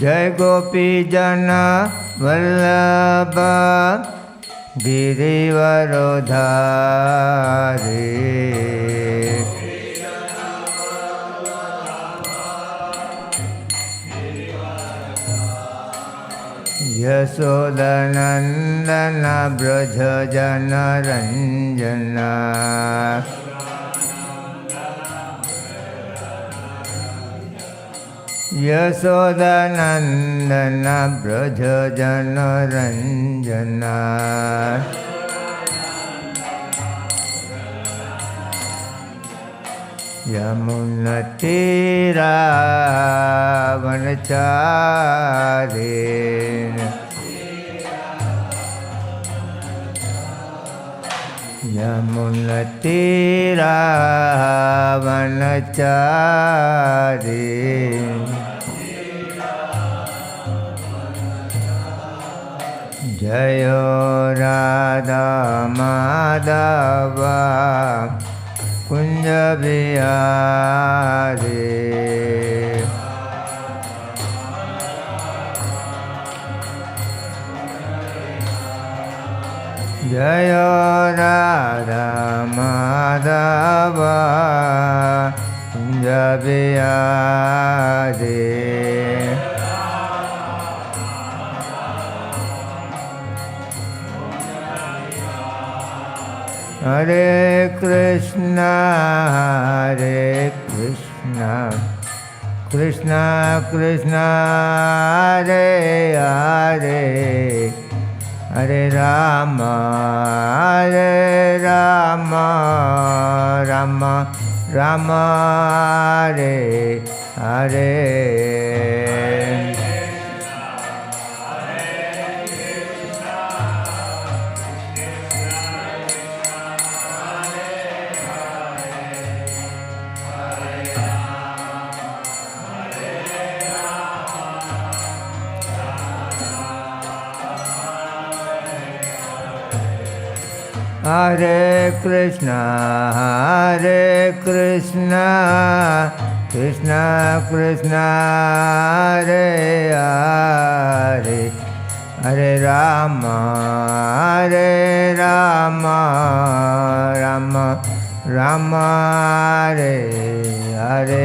Jai Gopi Jan Vallabh गिरिवरोधारी यशोदनंदन Braj Jan Ranjana यशोदनंदन Braj Jan Ranjana Yamuna Tirah वनचारे Yamuna Tirah वनचारे Jai Radha Madhav Kunj Bihari Jai Radha Madhav Kunj Bihari Hare Krishna Krishna Krishna Hare Hare Hare Ram Ram Ram Hare Hare Hare Krishna Krishna Krishna Hare Hare Hare Ram Ram Ram Hare Hare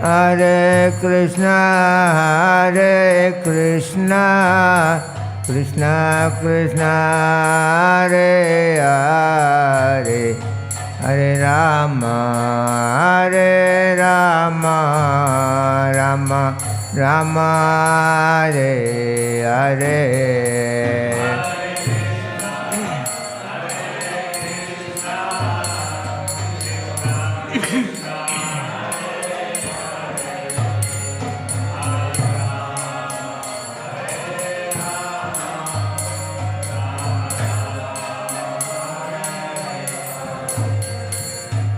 Hare Krishna Krishna Krishna Hare Hare Hare Ram Ram Ram Hare Hare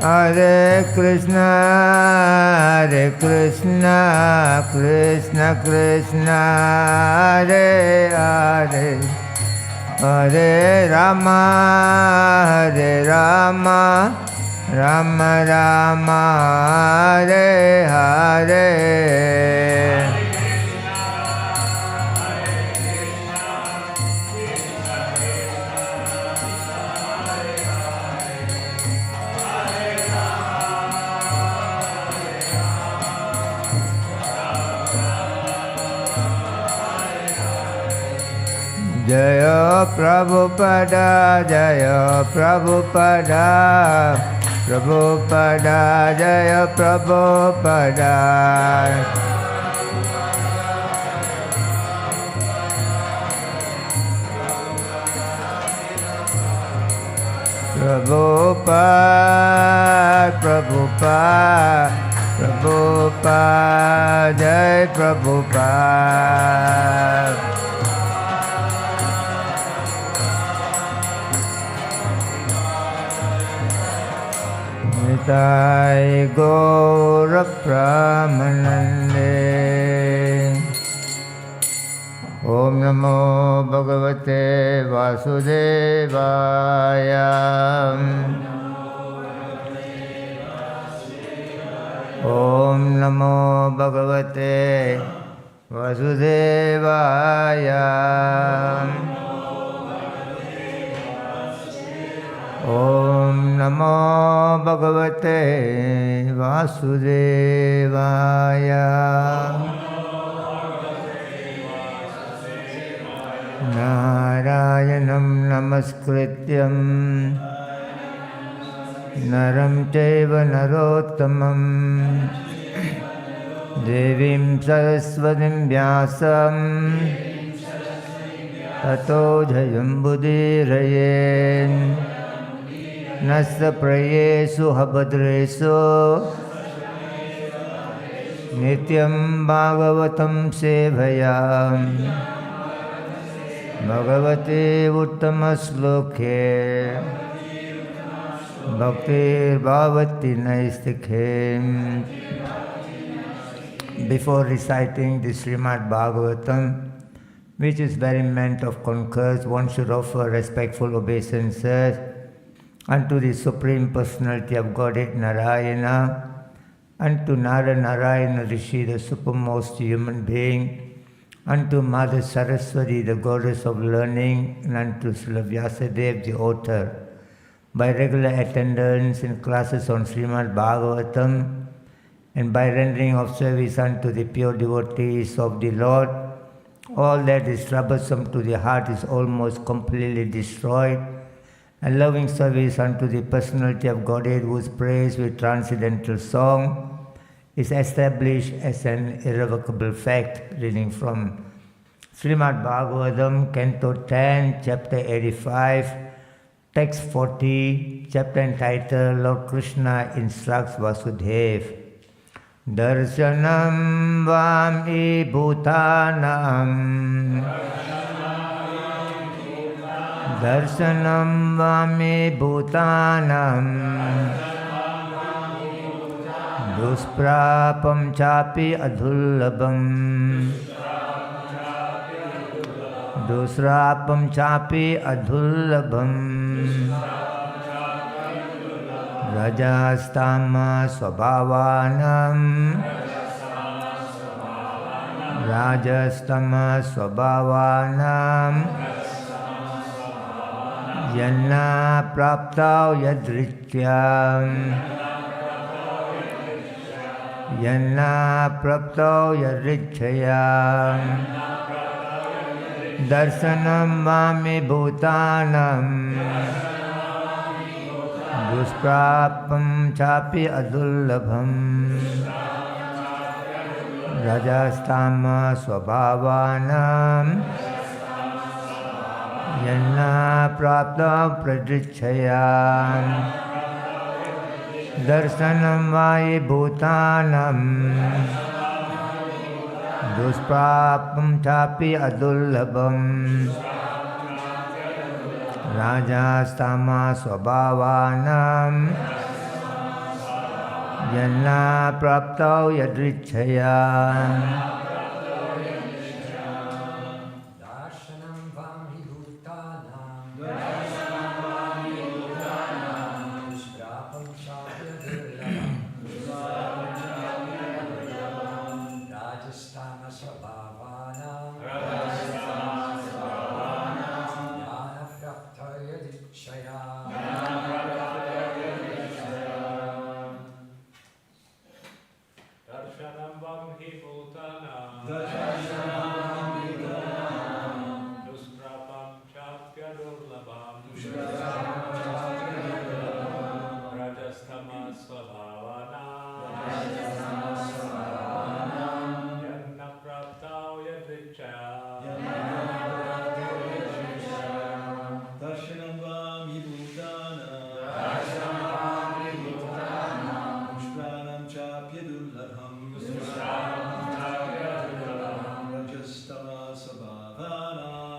Hare Krishna Krishna Krishna Hare Hare Hare Ram Ram Ram Hare Hare Jai Prabhupada Jai Prabhupada Prabhupada Jai Prabhupada Prabhupada Prabhupada Prabhupada Jai Prabhupada Nitai Gaura Pramanande. Om Namo Bhagavate Vasudevaya. Om Namo Bhagavate Vasudevaya. Om Namo Bhagavate Vasudevaya. Narayanam Namaskrityam Naram Chaiva Narottamam Devim Saraswatim Vyasam Tato Jayam Budhirayen Nasta Prayesu Habadresu Nityam Bhagavatam Sevayam Bhagavate Uttamasloke Bhakti Bhavati Naistikhe. Before reciting the Srimad Bhagavatam, which is very meant of concourse, one should offer respectful obeisances unto the Supreme Personality of Godhead Narayana, unto Nara Narayana Rishi, the supermost human being, unto Mother Saraswati, the goddess of learning, and unto Srila Vyasadeva, the author. By regular attendance in classes on Srimad Bhagavatam, and by rendering of service unto the pure devotees of the Lord, all that is troublesome to the heart is almost completely destroyed, and loving service unto the Personality of Godhead, whose praise with transcendental song is established as an irrevocable fact. Reading from Srimad Bhagavatam, Canto 10, Chapter 85, Text 40, Chapter entitled Lord Krishna Instructs Vasudeva. Darshanam Vami Bhutanam Darshanam Vami Bhutanam Dusprapam Chapi Adhullabam Dusrapam Chapi Adhullabam Rajastama Swabhavanam Rajastama Swabhavanam Yanna Praptau Yadrityam Yanna Praptau Yadrityam Darshanam Vami Bhutanam Dusprapam Chapi Adullabham Rajastama Swabhavanam Yanna Prapta Pradrichayam Darshanam Vai Bhutanam Dusprapam Chapi Adullabham Rajastama Swabhavanam Yanna Praptau Yadrichayam Darshanam Vami Bhutanam Dusprapam Chapi Adullabham Rajastama Swabhavanam Darshanam Vamhi Bhutanam Dusprapam Chapya Durlabham Rajastama Swabhavanam Yanna Praptau Yadrichayam Darshanam Vami Bhutanam Pushpranam Chapya Dullabham Rajastama Sabhavanam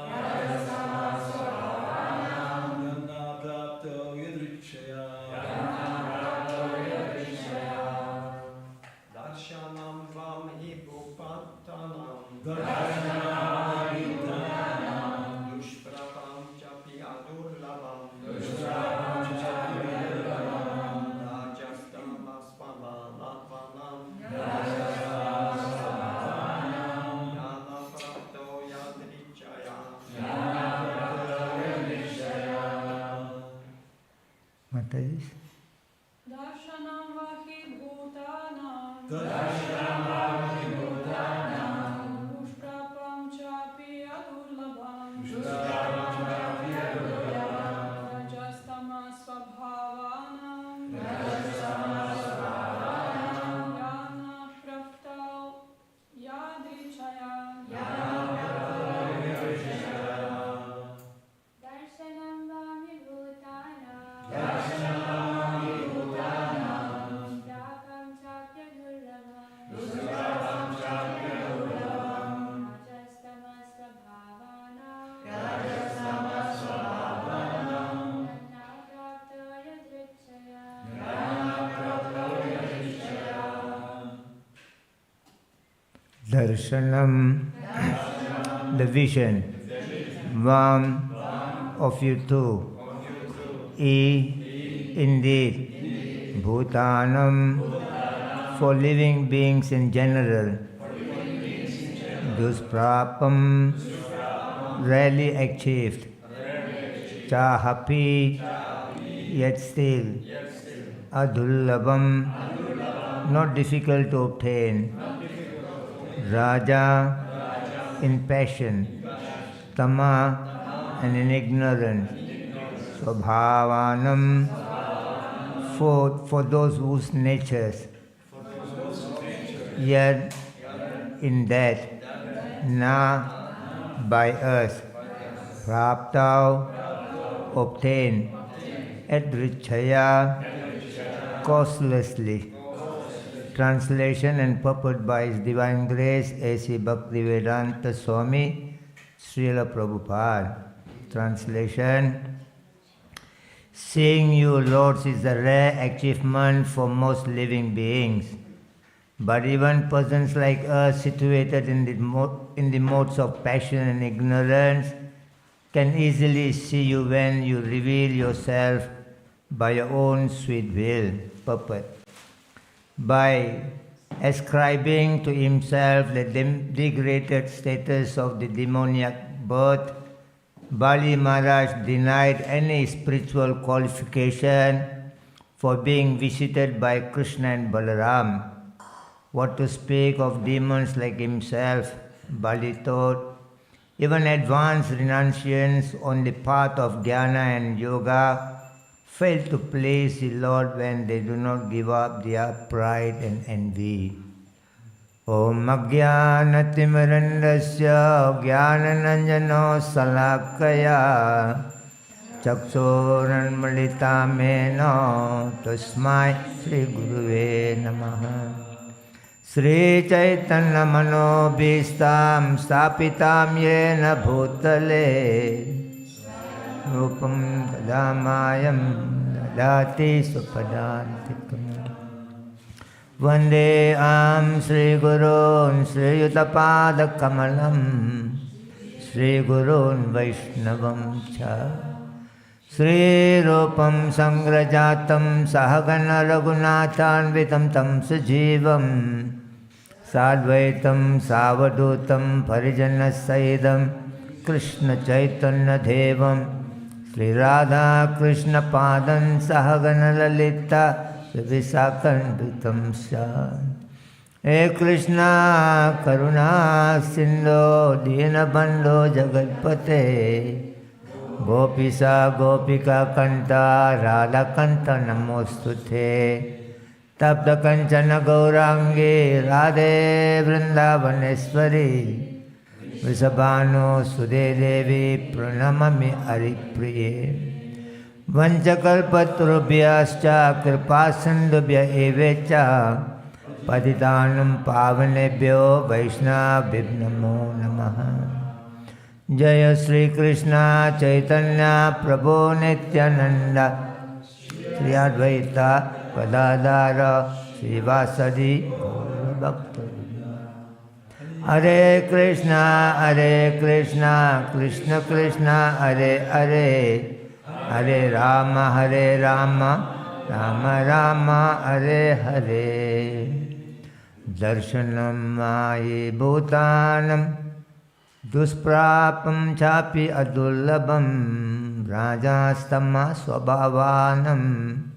Yanna Mataji. Darshanam vahi bhutanam. Darshanam vahi bhutanam. Pushprapam chapi adurlabham. Pushprapam chapi adurlabham. Rajastama svabhavanam. Rajastama svabhavanam. Yana praftau yadrichaya. Darshanam vami bhutanam. Darshanam vahi bhutanam. Pushprapam chapya durlabham. Pushprapam chapi adurlabham. Rajastama svabhavanam. Rajastama svabhavanam. Nana prapto yadrichaya. Darshanam, the vision. Vam, of you too. Indeed. Bhutanam, for living beings in general. Dusprapam, rarely achieved. Chahapi, yet still. Adhullabham, not difficult to obtain. Raja, in passion. Tama, and in ignorance. Swabhavanam, for those whose natures. Yet, in that, na, by us. Praptau, obtain. Adrichaya, causelessly. Translation and purport by His Divine Grace A.C. Bhakti Swami, Srila Prabhupada. Translation. Seeing you, Lords, is a rare achievement for most living beings. But even persons like us, situated in the modes of passion and ignorance, can easily see you when you reveal yourself by your own sweet will. Purport. By ascribing to himself the degraded status of the demoniac birth, Bali Maharaj denied any spiritual qualification for being visited by Krishna and Balaram. What to speak of demons like himself, Bali thought. Even advanced renunciants on the path of jnana and yoga fail to please the Lord when they do not give up their pride and envy. Om Ajnanatimirandasya Jnananjano Salakaya Chaksoranmalitameno Tasmai Sri Guruve Namaha. Sri Chaitanya Manobhistam Stapitam Yena Bhutale Rupam Tadamayam Dadati Supadantikam. Vande Am Sri Gurun Sri Yutapada Kamalam Sri Gurun Vaishnavam Cha Sri Rupam Sangrajatam Sahagana Raghunathan Vitam Tam Sajivam Sadvaitam Savadutam Parijana Saidam Krishna Chaitanya Devam Sri Radha Krishna Padan Sahagana Lalita Visakandutam Shan. He Krishna Karuna Sindho Dina Bando Jagatpate Gopisa Gopika Kanta Radha Kanta Namostute Tapta Kanchana Gaurangi Radhe Vrindavaneshwari Visabhanu Sude Devi Pranamami Haripriye Vanchakalpatrubhyascha Kripasandubhya evecha Patitanam Pavanebhyo Vaishnavibhyo Namo Namaha. Jaya Sri Krishna Chaitanya Prabhu Nityananda Sri Advaita Gadadhara Srivasadi Gaura Bhakta. Hare Krishna, Krishna Krishna, Hare Hare, Hare Rama, Rama Rama, Hare Hare. Darshanam Mayi Bhutanam Dusprapam Chapi Adullabham rajastama swabhavanam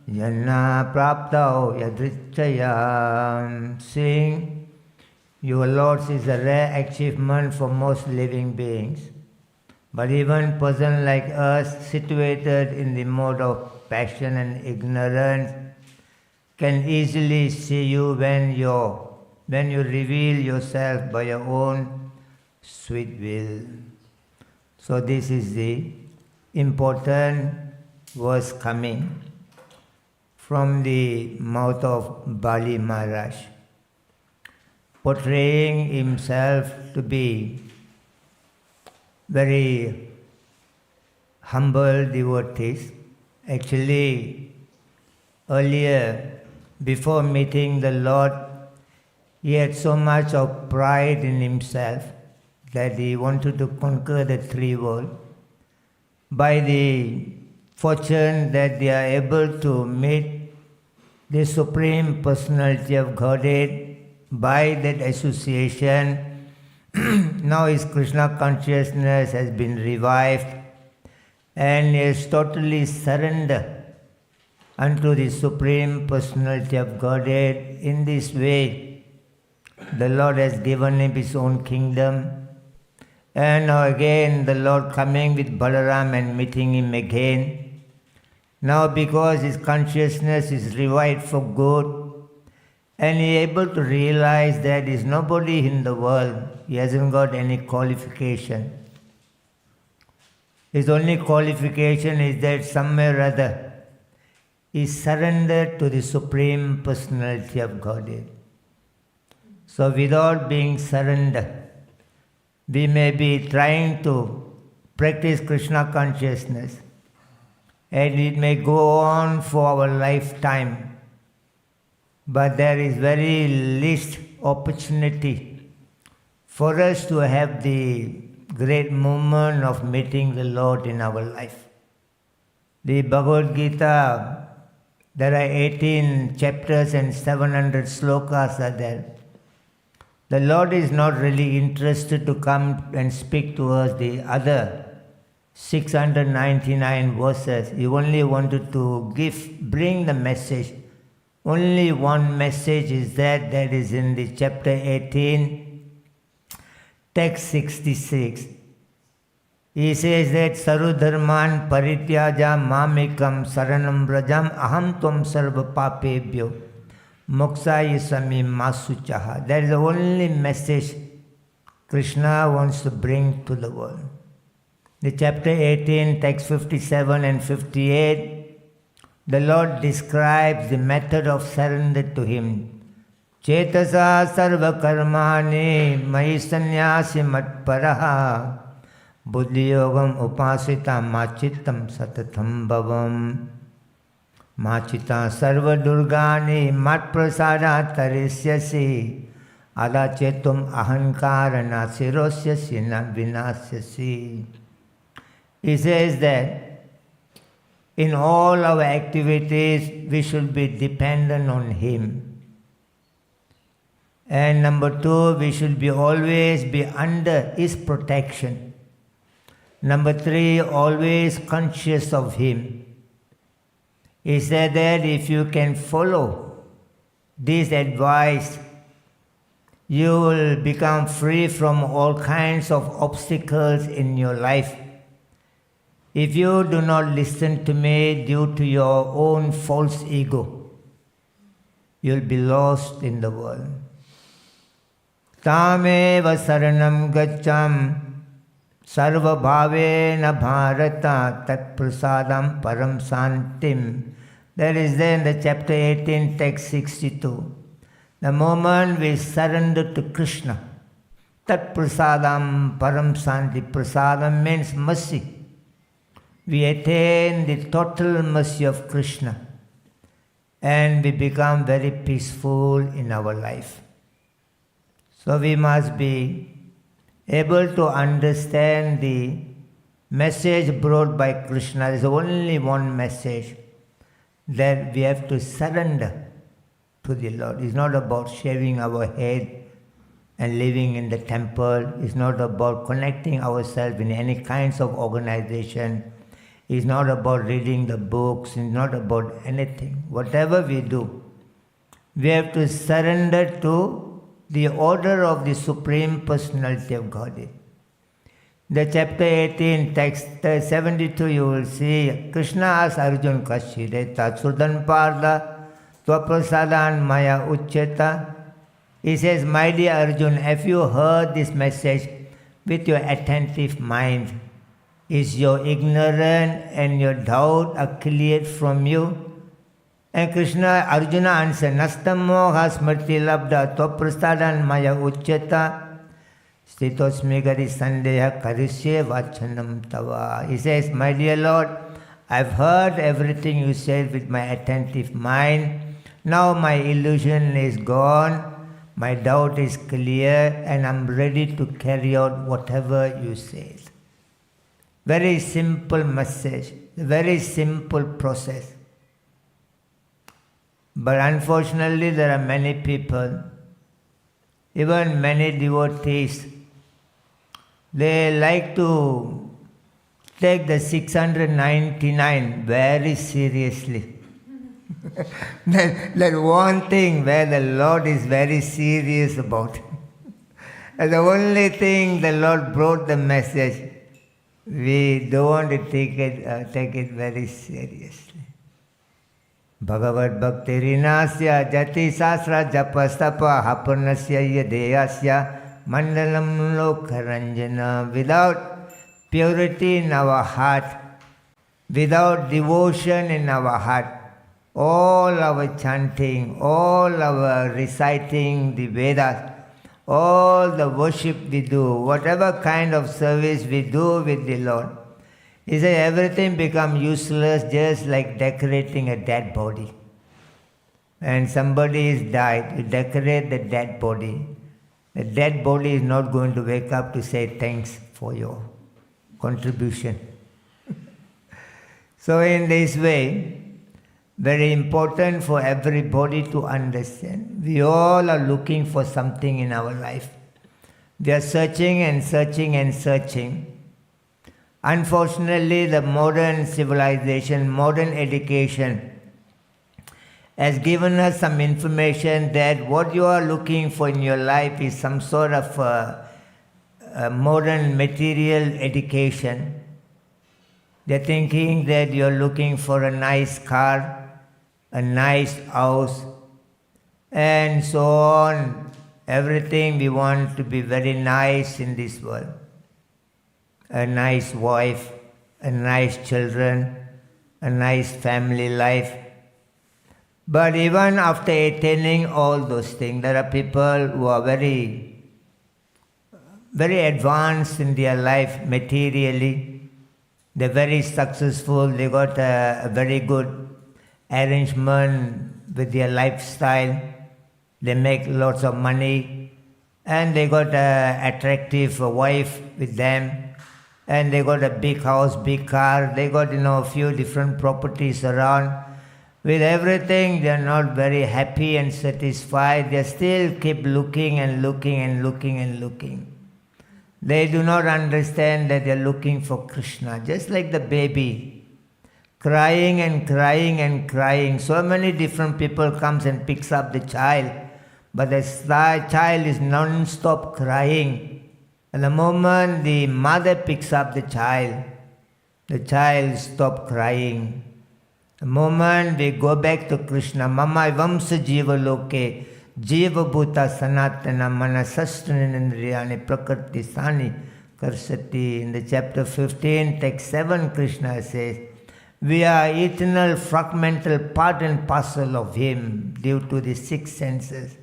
yanna praptau yadrichaya. Seeing your Lord is a rare achievement for most living beings. But even person like us, situated in the mode of passion and ignorance, can easily see you when you reveal yourself by your own sweet will. So this is the important verse coming from the mouth of Bali Maharaj, portraying himself to be very humble devotees. Actually, earlier, before meeting the Lord, he had so much of pride in himself that he wanted to conquer the three worlds. By the fortune that they are able to meet the Supreme Personality of Godhead, by that association, now his Krishna consciousness has been revived and he is totally surrendered unto the Supreme Personality of Godhead. In this way, the Lord has given him his own kingdom. And now again the Lord coming with Balaram and meeting him again. Now because his consciousness is revived for good, and he is able to realize that there is nobody in the world, he hasn't got any qualification. His only qualification is that somewhere or other he surrendered to the Supreme Personality of Godhead. So without being surrendered, we may be trying to practice Krishna consciousness, and it may go on for our lifetime. But there is very least opportunity for us to have the great moment of meeting the Lord in our life. The Bhagavad Gita, there are 18 chapters and 700 slokas are there. The Lord is not really interested to come and speak to us the other 699 verses. He only wanted to bring the message. Only one message is that is in the chapter 18, text 66. He says that Sarudharman parityaja mamikam saranam brajam aham tvam sarva papebhyo moksaya sami masuchaha. That is the only message Krishna wants to bring to the world. The chapter 18, text 57 and 58, the Lord describes the method of surrender to Him. Chetasa sarva karmani mahi sannyasi matparaha buddhi yogam upasita machittam satatham bhavam machita sarva durgani matprasada tarisyasi adachetum ahankara nasirosyasi na vinasyasi. He says that in all our activities, we should be dependent on Him. And number two, we should always be under His protection. Number three, always conscious of Him. He said that if you can follow this advice, you will become free from all kinds of obstacles in your life. If you do not listen to me due to your own false ego, you'll be lost in the world. Tameva saranam gaccham sarva bhavena bharata tat prasadam param santim. That is there in the chapter 18, text 62. The moment we surrender to Krishna, tat prasadam param santi. Prasadam means mercy. We attain the total mercy of Krishna and we become very peaceful in our life. So we must be able to understand the message brought by Krishna. There is only one message, that we have to surrender to the Lord. It's not about shaving our head and living in the temple. It's not about connecting ourselves in any kinds of organization. It's not about reading the books, it's not about anything. Whatever we do, we have to surrender to the order of the Supreme Personality of Godhead. The chapter 18, text 72, you will see Krishna asks Arjuna Kashireta Sudan Parda Tvaprasadan Maya Ucheta. He says, my dear Arjuna, have you heard this message with your attentive mind? Is your ignorance and your doubt are cleared from you? And Arjuna answered, Nastamoha smrti labda tvaprasadan maya ucheta. Stitosmi gari sandeha karisye vachanam tava. He says, my dear Lord, I've heard everything you said with my attentive mind. Now my illusion is gone, my doubt is clear, and I'm ready to carry out whatever you said. Very simple message, very simple process. But unfortunately, there are many people, even many devotees, they like to take the 699 very seriously. that one thing where the Lord is very serious about. And the only thing the Lord brought the message, we don't want to take it very seriously. Bhagavad Bhakti Rinasya Jati Sasra Japastapa Hapanasya Yadeyasya Mandalam Lokaranjana. Without purity in our heart, without devotion in our heart, all our chanting, all our reciting the Vedas, all the worship we do, whatever kind of service we do with the Lord, he said everything becomes useless, just like decorating a dead body. When somebody is died, you decorate the dead body. The dead body is not going to wake up to say thanks for your contribution. So in this way, very important for everybody to understand. We all are looking for something in our life. We are searching and searching and searching. Unfortunately, the modern civilization, modern education has given us some information that what you are looking for in your life is some sort of a modern material education. They're thinking that you're looking for a nice car, a nice house, and so on. Everything we want to be very nice in this world. A nice wife, a nice children, a nice family life. But even after attaining all those things, there are people who are very, very advanced in their life materially. They're very successful. They got a very good arrangement with their lifestyle. They make lots of money, and they got an attractive wife with them, and they got a big house, big car. They got a few different properties around. With everything, they are not very happy and satisfied. They still keep looking and looking and looking and looking. They do not understand that they are looking for Krishna, just like the baby, crying and crying and crying. So many different people comes and picks up the child, but the child is non-stop crying. And the moment the mother picks up the child stops crying. The moment we go back to Krishna, Mama Vamsa Jiva Loke, Jiva Bhuta Sanatana Manasastranindriyani Prakriti Sani Karsati. In the chapter 15, text 7, Krishna says, we are eternal fragmental part and parcel of Him due to the six senses.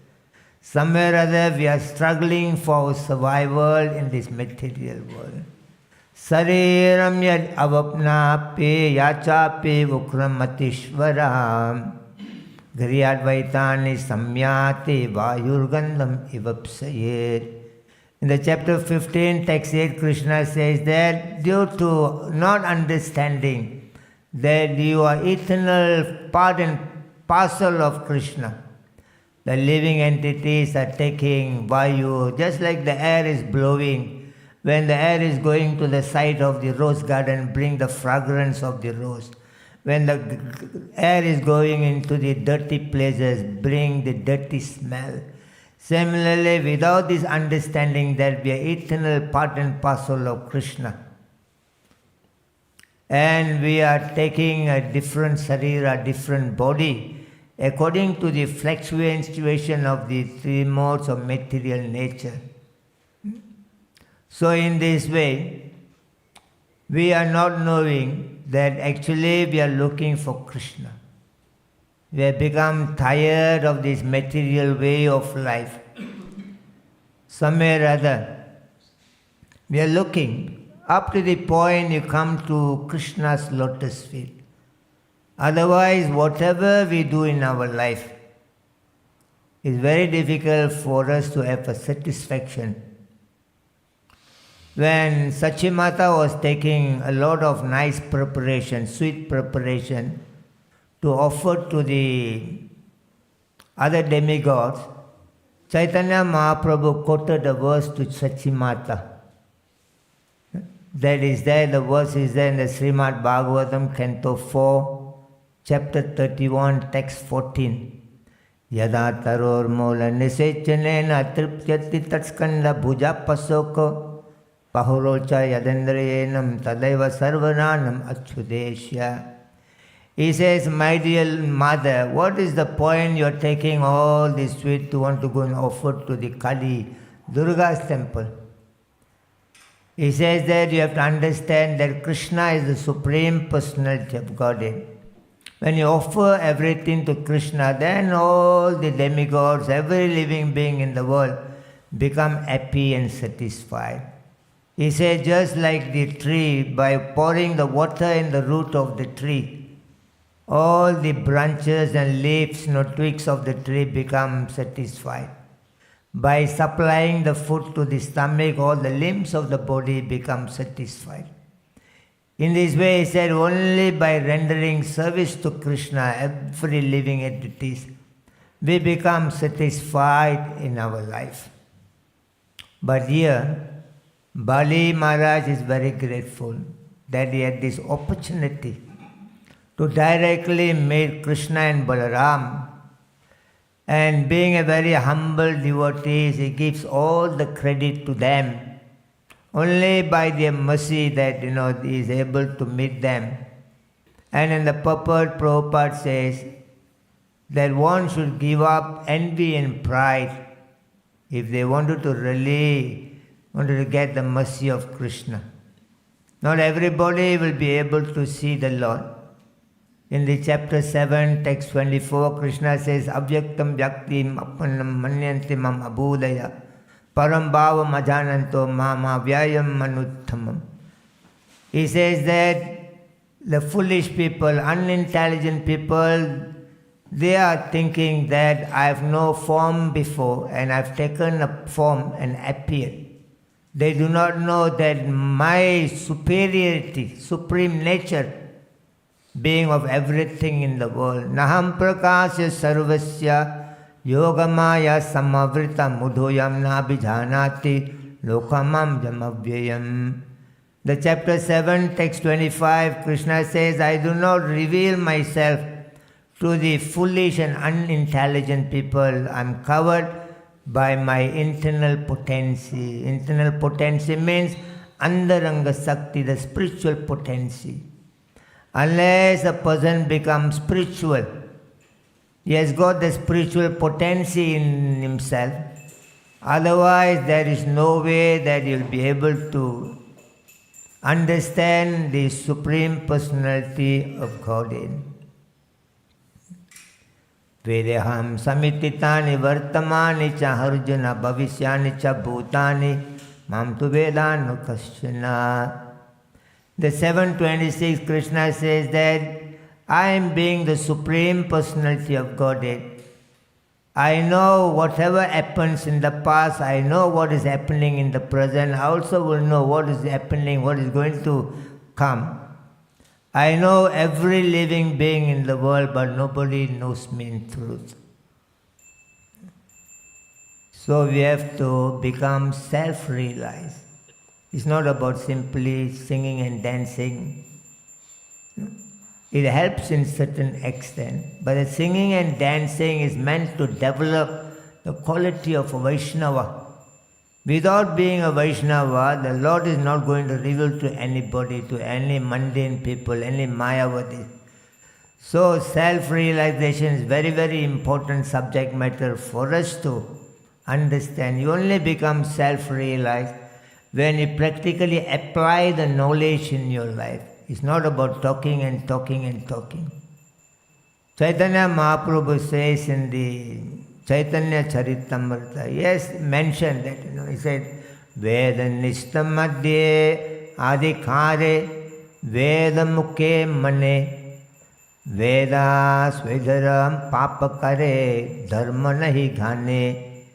Somewhere or other we are struggling for our survival in this material world. Sariram yad avapnapi yachapi vukramatishvaram Griyadvaitani samyati vayurgandam ivapsayet. In the chapter 15, text 8, Krishna says that due to not understanding that you are eternal part and parcel of Krishna, the living entities are taking vayu, just like the air is blowing. When the air is going to the side of the rose garden, bring the fragrance of the rose. When the air is going into the dirty places, bring the dirty smell. Similarly, without this understanding that we are eternal part and parcel of Krishna, and we are taking a different sarira, different body, according to the fluctuation of the three modes of material nature. So in this way, we are not knowing that actually we are looking for Krishna. We have become tired of this material way of life. Somewhere or other, we are looking up to the point you come to Krishna's lotus feet. Otherwise, whatever we do in our life, it's very difficult for us to have a satisfaction. When Sachimata was taking a lot of nice preparation, sweet preparation, to offer to the other demigods, Chaitanya Mahaprabhu quoted a verse to Sachimata. That is there, the verse is there in the Srimad Bhagavatam, Canto 4, Chapter 31, Text 14. Yada taror mola nisechanena tripyati tatskanda bhuja pasoko pahurolcha yadendriyenam tadaiva sarvananam achyudeshya. He says, my dear mother, what is the point you are taking all this sweet to want to go and offer to the Kali, Durga's temple? He says that you have to understand that Krishna is the Supreme Personality of Godhead. When you offer everything to Krishna, then all the demigods, every living being in the world become happy and satisfied. He says, just like the tree, by pouring the water in the root of the tree, all the branches and leaves, twigs of the tree become satisfied. By supplying the food to the stomach, all the limbs of the body become satisfied. In this way, he said, only by rendering service to Krishna, every living entities, we become satisfied in our life. But here, Bali Maharaj is very grateful that he had this opportunity to directly meet Krishna and Balaram. And being a very humble devotee, he gives all the credit to them. Only by their mercy that he is able to meet them. And in the purport, Prabhupada says that one should give up envy and pride if they wanted to get the mercy of Krishna. Not everybody will be able to see the Lord. In the chapter 7, text 24, Krishna says, Avyaktam Vyaktim Apannam Manyanti Mam Abhudaya Param Bhavam Ajananto Mama Vyayam Manuttamam. He says that the foolish people, unintelligent people, they are thinking that I have no form before and I have taken a form and appeared. They do not know that my superiority, supreme nature, being of everything in the world. Naham prakasya sarvasya yogamaya samavrita mudhoyam nabhijanati lokamam jamavyayam. The chapter 7, text 25, Krishna says, I do not reveal myself to the foolish and unintelligent people. I am covered by my internal potency. Internal potency means andaranga sakti, the spiritual potency. Unless a person becomes spiritual, he has got the spiritual potency in himself. Otherwise, there is no way that he will be able to understand the Supreme Personality of Godhead. Vedaham samititani vartamani cha harjuna bhavisyani cha bhutani mam tu vedanu kasyana. The 726, Krishna says that I am being the Supreme Personality of Godhead. I know whatever happens in the past, I know what is happening in the present, I also will know what is happening, what is going to come. I know every living being in the world, but nobody knows me in truth. So we have to become self-realized. It's not about simply singing and dancing. It helps in certain extent, but the singing and dancing is meant to develop the quality of a Vaishnava. Without being a Vaishnava, the Lord is not going to reveal to anybody, to any mundane people, any Mayavadi. So self-realization is very, very important subject matter for us to understand. You only become self-realized when you practically apply the knowledge in your life. It's not about talking and talking and talking. Chaitanya Mahaprabhu says in the Chaitanya Charitamrita, yes, mentioned that, he said, Veda Nishtam Madhye Adhikare Veda Mukhe Mane Veda Svedharam Papakare Dharma Nahi Ghane.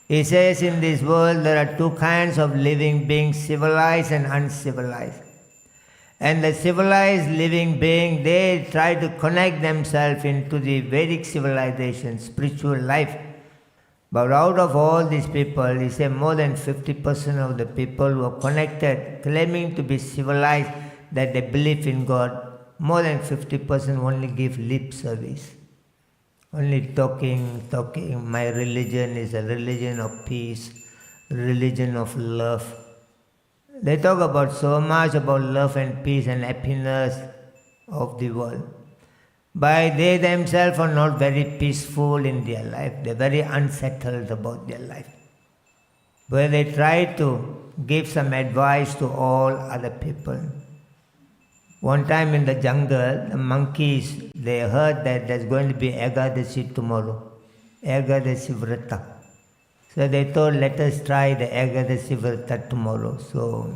He says in this world there are two kinds of living beings, civilized and uncivilized. And the civilized living being, they try to connect themselves into the Vedic civilization, spiritual life. But out of all these people, he said more than 50% of the people who are connected, claiming to be civilized, that they believe in God, more than 50% only give lip service. Only talking. My religion is a religion of peace, religion of love. They talk about so much about love and peace and happiness of the world. But they themselves are not very peaceful in their life. They are very unsettled about their life. But they try to give some advice to all other people. One time in the jungle, the monkeys, they heard that there's going to be Ekadashi tomorrow. Ekadashi Vrata. So they thought, let us try the Ekadashi Vrata tomorrow. So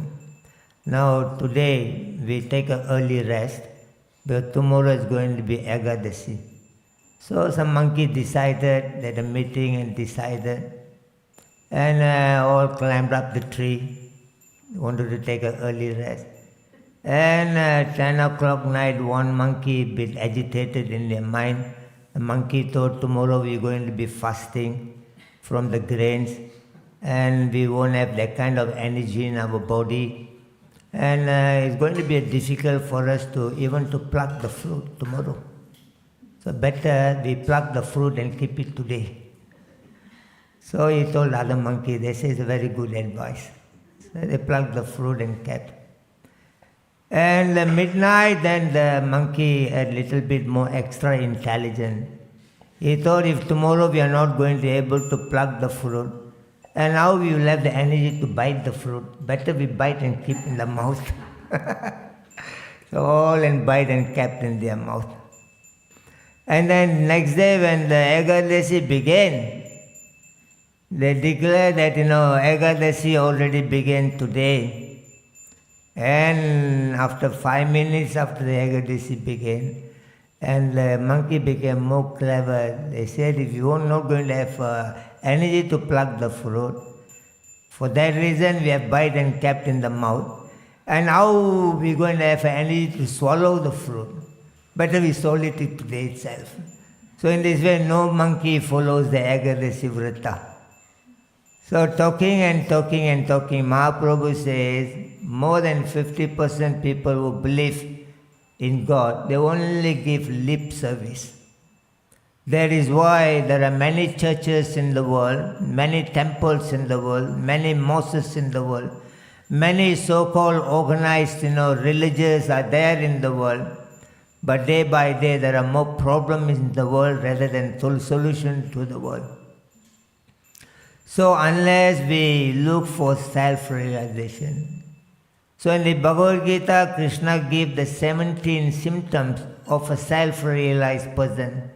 now today we take an early rest, but tomorrow is going to be Ekadashi. So some monkey decided, they had a meeting and decided, and all climbed up the tree, wanted to take an early rest. And 10 o'clock night, one monkey a bit agitated in their mind. The monkey thought, tomorrow we're going to be fasting from the grains, and we won't have that kind of energy in our body, and it's going to be difficult for us to even to pluck the fruit tomorrow. So better we pluck the fruit and keep it today. So he told other monkey, they say it's a very good advice. So they plucked the fruit and kept. And at midnight, then the monkey had a little bit more extra intelligent. He thought, if tomorrow we are not going to be able to pluck the fruit, and now we will have the energy to bite the fruit, better we bite and keep in the mouth. So all and bite and kept in their mouth. And then next day when the Ekadashi began, they declared that, Ekadashi already began today. And after 5 minutes after the Ekadashi began, and the monkey became more clever. They said, if you are not going to have energy to pluck the fruit, for that reason we have bite and kept in the mouth. And how we are going to have energy to swallow the fruit? Better we swallow it today itself. So in this way, no monkey follows the Ekadashi Vrata. So talking and talking and talking, Mahaprabhu says, more than 50% people who believe in God, they only give lip service. That is why there are many churches in the world, many temples in the world, many mosques in the world, many so-called organized, religions are there in the world. But day by day there are more problems in the world rather than solution to the world. So unless we look for self-realization. So in the Bhagavad Gita, Krishna gave the 17 symptoms of a self-realized person.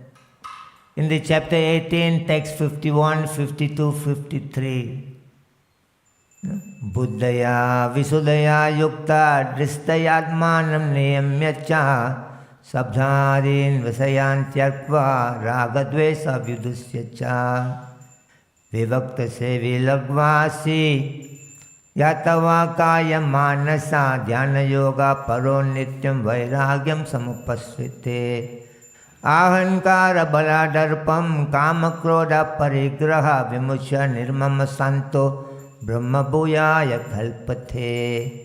In the chapter 18, text 51, 52, 53. Buddhaya visudaya yukta dristayatmanam niyamyacha sabdharin vasayan tyakva ragadvesa vyudusyacha vivakta sevi lagvasi yatava kaya manasa dhyana yoga paro nityam vairagyam samupasvite ahankara baladarpam kamakroda parigraha vimucha nirmama santo Brahmabhuyaya kalpate.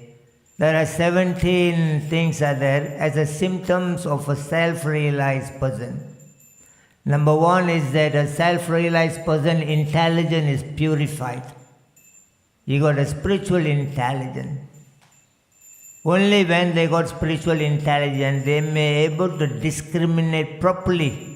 There are 17 things are there as a symptoms of a self-realized person. Number one is that a self-realized person, intelligence is purified. You got a spiritual intelligence. Only when they got spiritual intelligence, they may be able to discriminate properly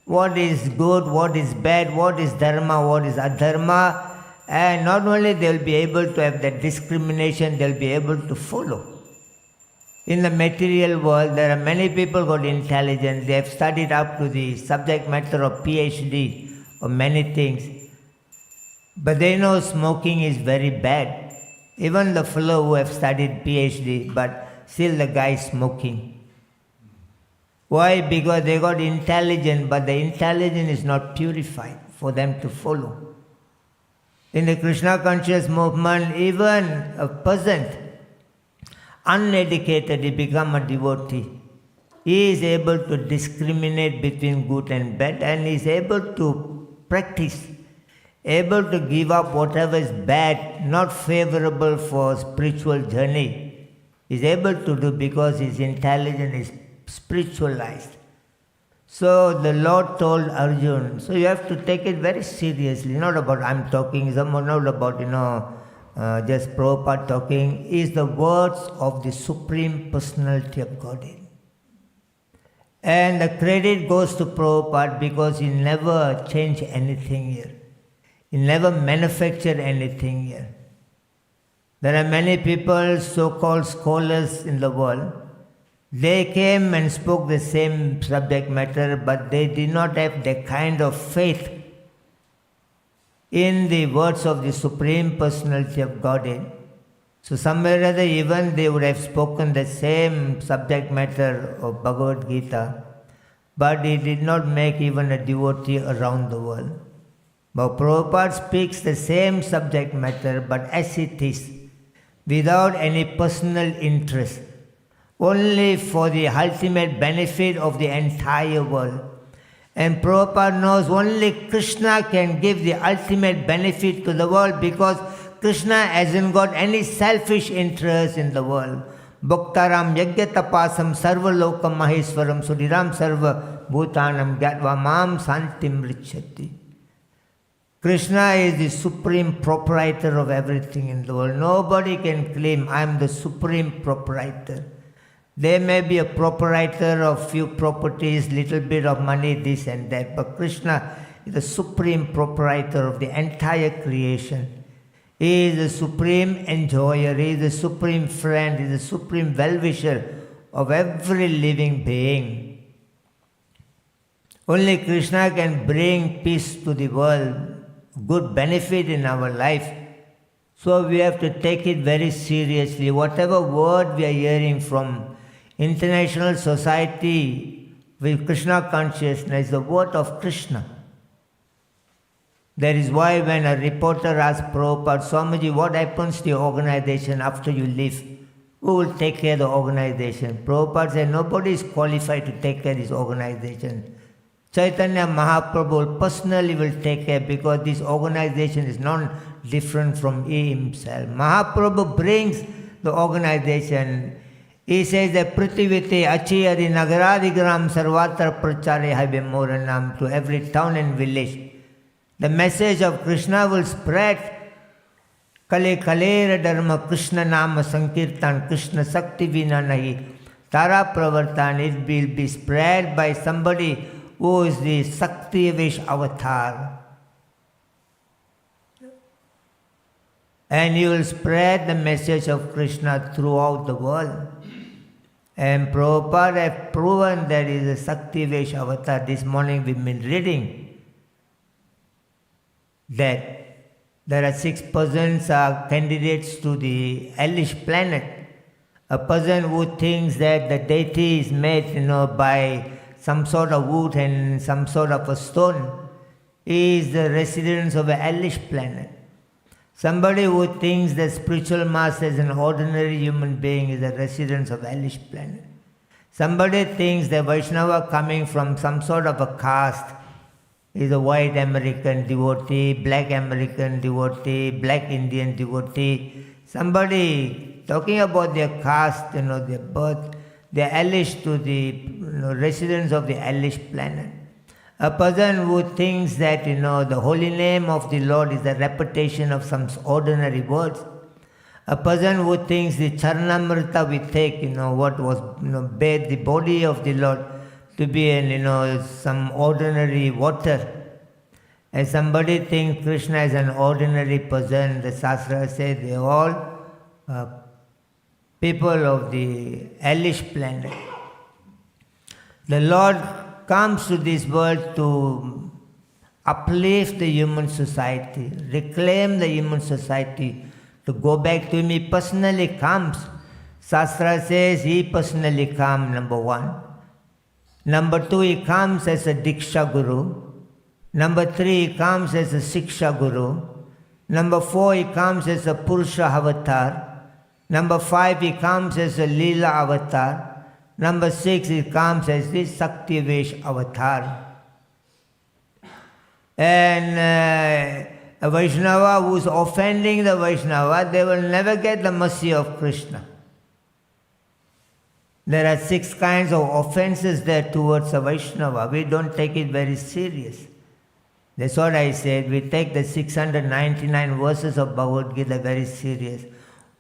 what is good, what is bad, what is dharma, what is adharma. And not only they will be able to have that discrimination, they will be able to follow. In the material world, there are many people got intelligence. They have studied up to the subject matter of PhD or many things. But they know smoking is very bad. Even the fellow who have studied PhD, but still the guy is smoking. Why? Because they got intelligence, but the intelligence is not purified for them to follow. In the Krishna conscious movement, even a peasant, uneducated, he become a devotee. He is able to discriminate between good and bad, and he is able to practice, able to give up whatever is bad, not favorable for spiritual journey. He is able to do because his intelligence is spiritualized. So the Lord told Arjuna, so you have to take it very seriously, not about I'm talking, not about, just Prabhupada talking, is the words of the Supreme Personality of Godhead. And the credit goes to Prabhupada because he never changed anything here. He never manufactured anything here. There are many people, so-called scholars in the world. They came and spoke the same subject matter, but they did not have the kind of faith in the words of the Supreme Personality of Godhead. So somewhere or other, even they would have spoken the same subject matter of Bhagavad Gita, but it did not make even a devotee around the world. But Prabhupada speaks the same subject matter, but as it is, without any personal interest, only for the ultimate benefit of the entire world. And Prabhupada knows only Krishna can give the ultimate benefit to the world because Krishna hasn't got any selfish interest in the world. Bhaktaram yagyatapasam sarva lokam maheswaram suriram sarva bhutanam gyatva mam santim richati. Krishna is the supreme proprietor of everything in the world. Nobody can claim, I am the supreme proprietor. There may be a proprietor of few properties, little bit of money, this and that, but Krishna is the supreme proprietor of the entire creation. He is the supreme enjoyer, he is the supreme friend, he is the supreme well-wisher of every living being. Only Krishna can bring peace to the world, good benefit in our life. So we have to take it very seriously. Whatever word we are hearing from international society with Krishna consciousness, the word of Krishna. That is why when a reporter asked Prabhupada, Swamiji, what happens to your organization after you leave? Who will take care of the organization? Prabhupada said, nobody is qualified to take care of this organization. Chaitanya Mahaprabhu personally will take care because this organization is not different from he himself. Mahaprabhu brings the organization. He says that Prithivite Achiyari Nagaradigram Sarvatra Prachare Habemoranam, to every town and village. The message of Krishna will spread. Kale Kalera Dharma Krishna Nama Sankirtan Krishna Sakti Vina Nahi Tara Pravartan. It will be spread by somebody who is the Sakti Vish avatar. And you will spread the message of Krishna throughout the world. And Prabhupada have proven that he is a Sakti Vish avatar. This morning we've been reading that there are 6 persons are candidates to the hellish planet. A person who thinks that the deity is made, by some sort of wood and some sort of a stone, he is the resident of a hellish planet. Somebody who thinks that spiritual master is an ordinary human being is a resident of hellish planet. Somebody thinks that Vaishnava coming from some sort of a caste is a white American devotee, black American devotee, black Indian devotee. Somebody talking about their caste, their birth, they are alleged to the residents of the alleged planet. A person who thinks that the holy name of the Lord is a repetition of some ordinary words. A person who thinks the Charanamrita we take, what was bathed the body of the Lord to be some ordinary water. And somebody thinks Krishna is an ordinary person. The Shastra says they are all people of the hellish planet. The Lord comes to this world to uplift the human society, reclaim the human society, to go back to Him. He personally comes. Shastra says He personally comes, number one. Number two, He comes as a Diksha Guru. Number three, He comes as a Siksha Guru. Number four, He comes as a Purusha Avatar. Number five, He comes as a Leela Avatar. Number six, He comes as the Sakti Vesh Avatar. And a Vaishnava who is offending the Vaishnava, they will never get the mercy of Krishna. There are 6 kinds of offenses there towards a Vaishnava. We don't take it very serious. That's what I said. We take the 699 verses of Bhagavad Gita very serious.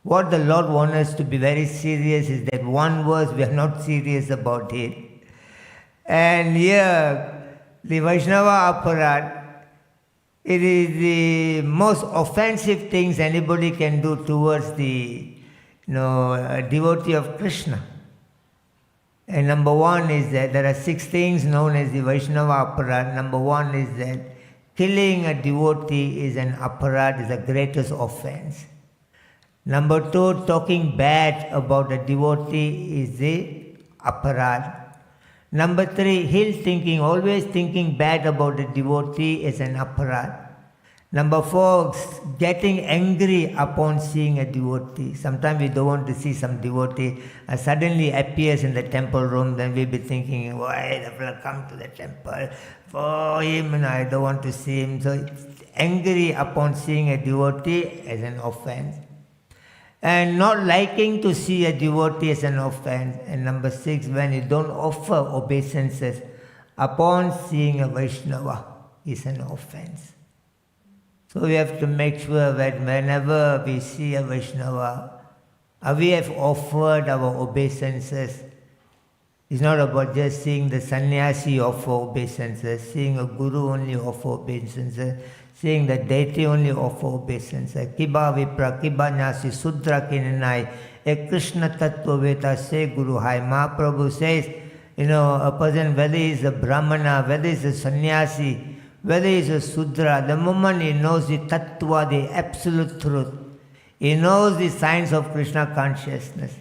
What the Lord wants us to be very serious is that one verse we are not serious about it. And here, the Vaishnava aparat, it is the most offensive things anybody can do towards the devotee of Krishna. And number one is that there are 6 things known as the Vaishnava aparat. Number one is that killing a devotee is an aparat, is the greatest offense. Number two, talking bad about a devotee is the aparat. Number three, ill thinking, always thinking bad about a devotee is an aparat. Number four, getting angry upon seeing a devotee. Sometimes we don't want to see some devotee suddenly appears in the temple room, then we'll be thinking, why the fellow come to the temple? For him, I don't want to see him. So angry upon seeing a devotee is an offense. And not liking to see a devotee is an offense. And number 6, when you don't offer obeisances upon seeing a Vaishnava is an offense. So we have to make sure that whenever we see a Vaishnava, we have offered our obeisances. It's not about just seeing the sannyasi offer obeisances, seeing a guru only offer obeisances, seeing the deity only offer obeisances. Kiba vipra, kiba nyasi, sudra kinanai, a Krishna tattva veta se guru hai. Mahaprabhu says, a person, whether he is a brahmana, whether he is a sannyasi, whether he is a sudra, the moment he knows the tattva, the absolute truth, he knows the signs of Krishna consciousness.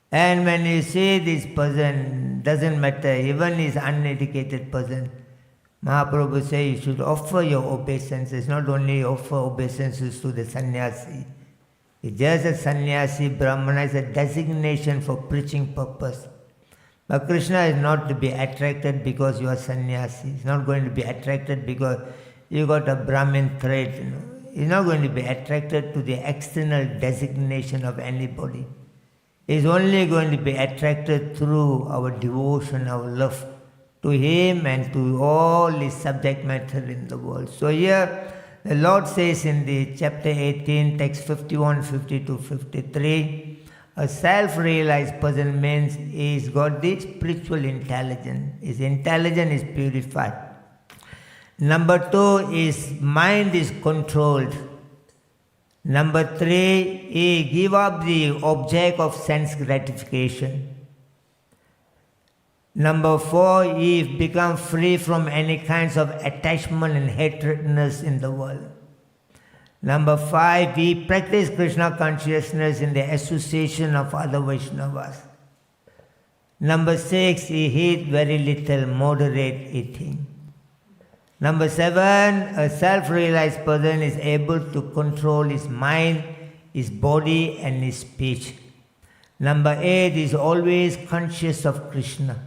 And when you see this person, doesn't matter, even he is uneducated person, Mahaprabhu says you should offer your obeisances, not only offer obeisances to the sannyasi. It's just a sannyasi, brahmana is a designation for preaching purpose. But Krishna is not to be attracted because you are sannyasi. He's not going to be attracted because you got a Brahmin trait. He's not going to be attracted to the external designation of anybody. He's only going to be attracted through our devotion, our love to Him and to all His subject matter in the world. So here the Lord says in the chapter 18, text 51, 52, 53, a self-realized person means he's got the spiritual intelligence. His intelligence is purified. Number 2, his mind is controlled. Number 3, he give up the object of sense gratification. Number 4, he become free from any kinds of attachment and hatredness in the world. Number 5, he practice Krishna consciousness in the association of other Vaishnavas. Number 6, he eat very little, moderate eating. Number 7, a self-realized person is able to control his mind, his body and his speech. Number 8, he is always conscious of Krishna.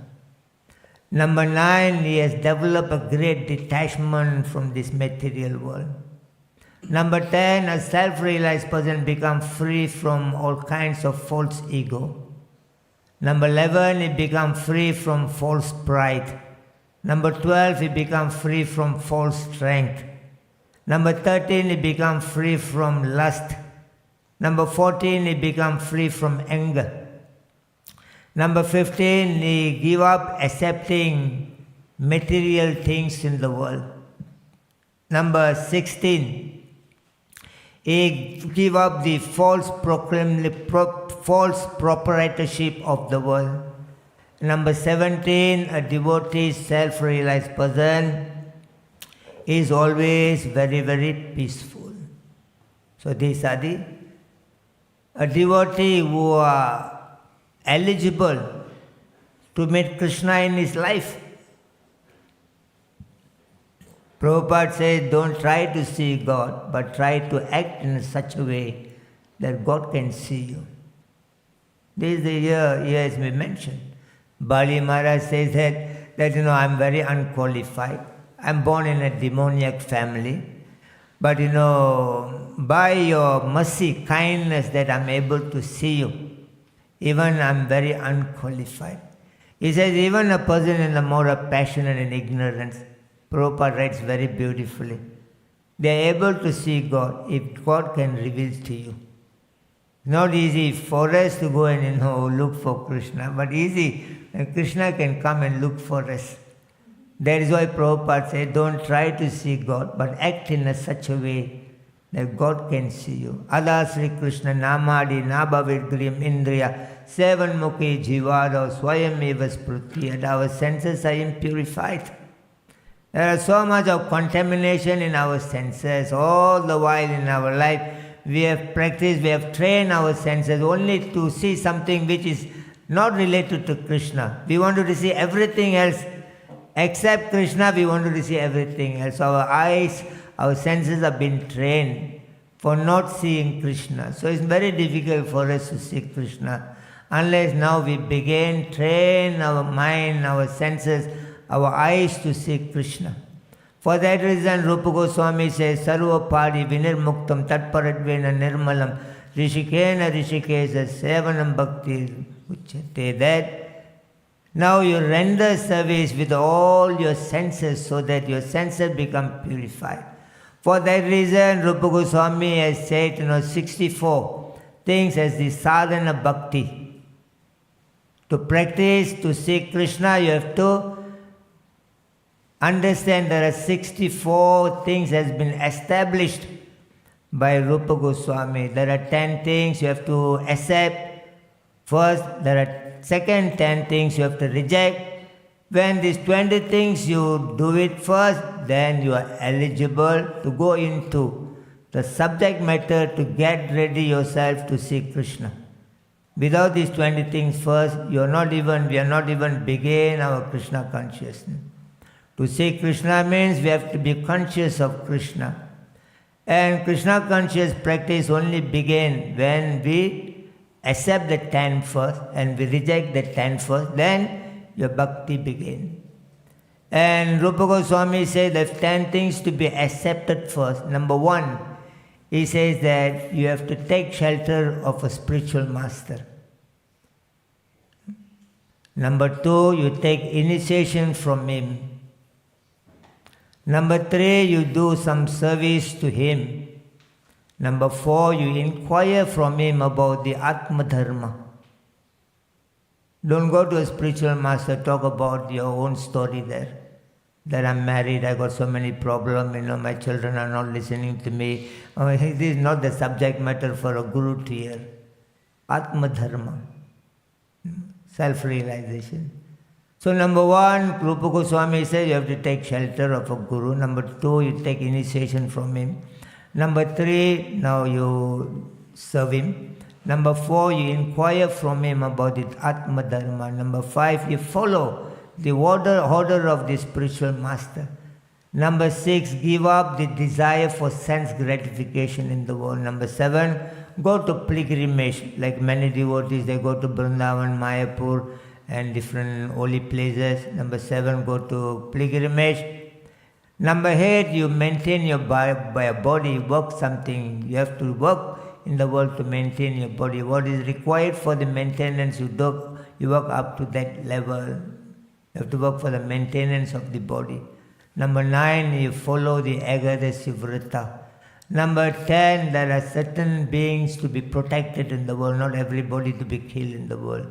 Number 9, he has developed a great detachment from this material world. Number 10, a self-realized person becomes free from all kinds of false ego. Number 11, he becomes free from false pride. Number 12, he becomes free from false strength. Number 13, he becomes free from lust. Number 14, he becomes free from anger. Number 15, he give up accepting material things in the world. Number 16, he give up the false proprietorship of the world. Number 17, a devotee, self-realized person is always very, very peaceful. So these are a devotee who are eligible to meet Krishna in his life. Prabhupada says, don't try to see God, but try to act in such a way that God can see you. This is the year as we mentioned. Bali Maharaj says that I'm very unqualified. I'm born in a demoniac family. But by your mercy, kindness that I'm able to see you, even I'm very unqualified. He says, even a person in a more of passion and ignorance, Prabhupada writes very beautifully, they are able to see God if God can reveal to you. It's not easy for us to go and look for Krishna, but easy, and Krishna can come and look for us. That is why Prabhupada said, don't try to see God, but act in such a way that God can see you. Ada Sri Krishna Namadi Nabhavidgrim Indriya Sevan Mukhi Jivado Swayam Eva Spruti, and our senses are impurified. There is so much of contamination in our senses. All the while in our life, we have practiced, we have trained our senses only to see something which is not related to Krishna. We want to see everything else. Except Krishna, we want to see everything else. Our eyes, our senses have been trained for not seeing Krishna. So it's very difficult for us to see Krishna. Unless now we begin train our mind, our senses, our eyes to see Krishna. For that reason, Rupa Goswami says, Sarva Padi Vinirmuktam Tatparadvena Nirmalam Rishikena Rishikesa Sevanam Bhakti Uchate. That now you render service with all your senses so that your senses become purified. For that reason, Rupa Goswami has said, 64 things as the sadhana bhakti. To practice, to seek Krishna, you have to understand there are 64 things has been established by Rupa Goswami. There are 10 things you have to accept. First, there are second 10 things you have to reject. When these 20 things you do it first, then you are eligible to go into the subject matter to get ready yourself to see Krishna. Without these 20 things first, we are not even begin our Krishna consciousness. To see Krishna means we have to be conscious of Krishna. And Krishna conscious practice only begin when we accept the 10 first and we reject the 10 first, then your bhakti begin. And Rupa Goswami says there's 10 things to be accepted first. Number 1, he says that you have to take shelter of a spiritual master. Number 2, you take initiation from him. Number 3, you do some service to him. Number 4, you inquire from him about the Atma Dharma. Don't go to a spiritual master, talk about your own story there. That I'm married, I got so many problems, my children are not listening to me. This is not the subject matter for a guru to hear. Atma Dharma, self-realization. So number 1, Rupa Goswami says you have to take shelter of a guru. Number 2, you take initiation from him. Number 3, now you serve him. Number 4, you inquire from him about the Atma Dharma. Number 5, you follow the order of the spiritual master. Number 6, give up the desire for sense gratification in the world. Number 7, go to pilgrimage. Like many devotees, they go to Vrindavan, Mayapur, and different holy places. Number 7, go to pilgrimage. Number 8, you maintain your body, work something. You have to work in the world to maintain your body. What is required for the maintenance, you work up to that level. You have to work for the maintenance of the body. Number 9, you follow the Ekadasi Vrata. Number 10, there are certain beings to be protected in the world, not everybody to be killed in the world.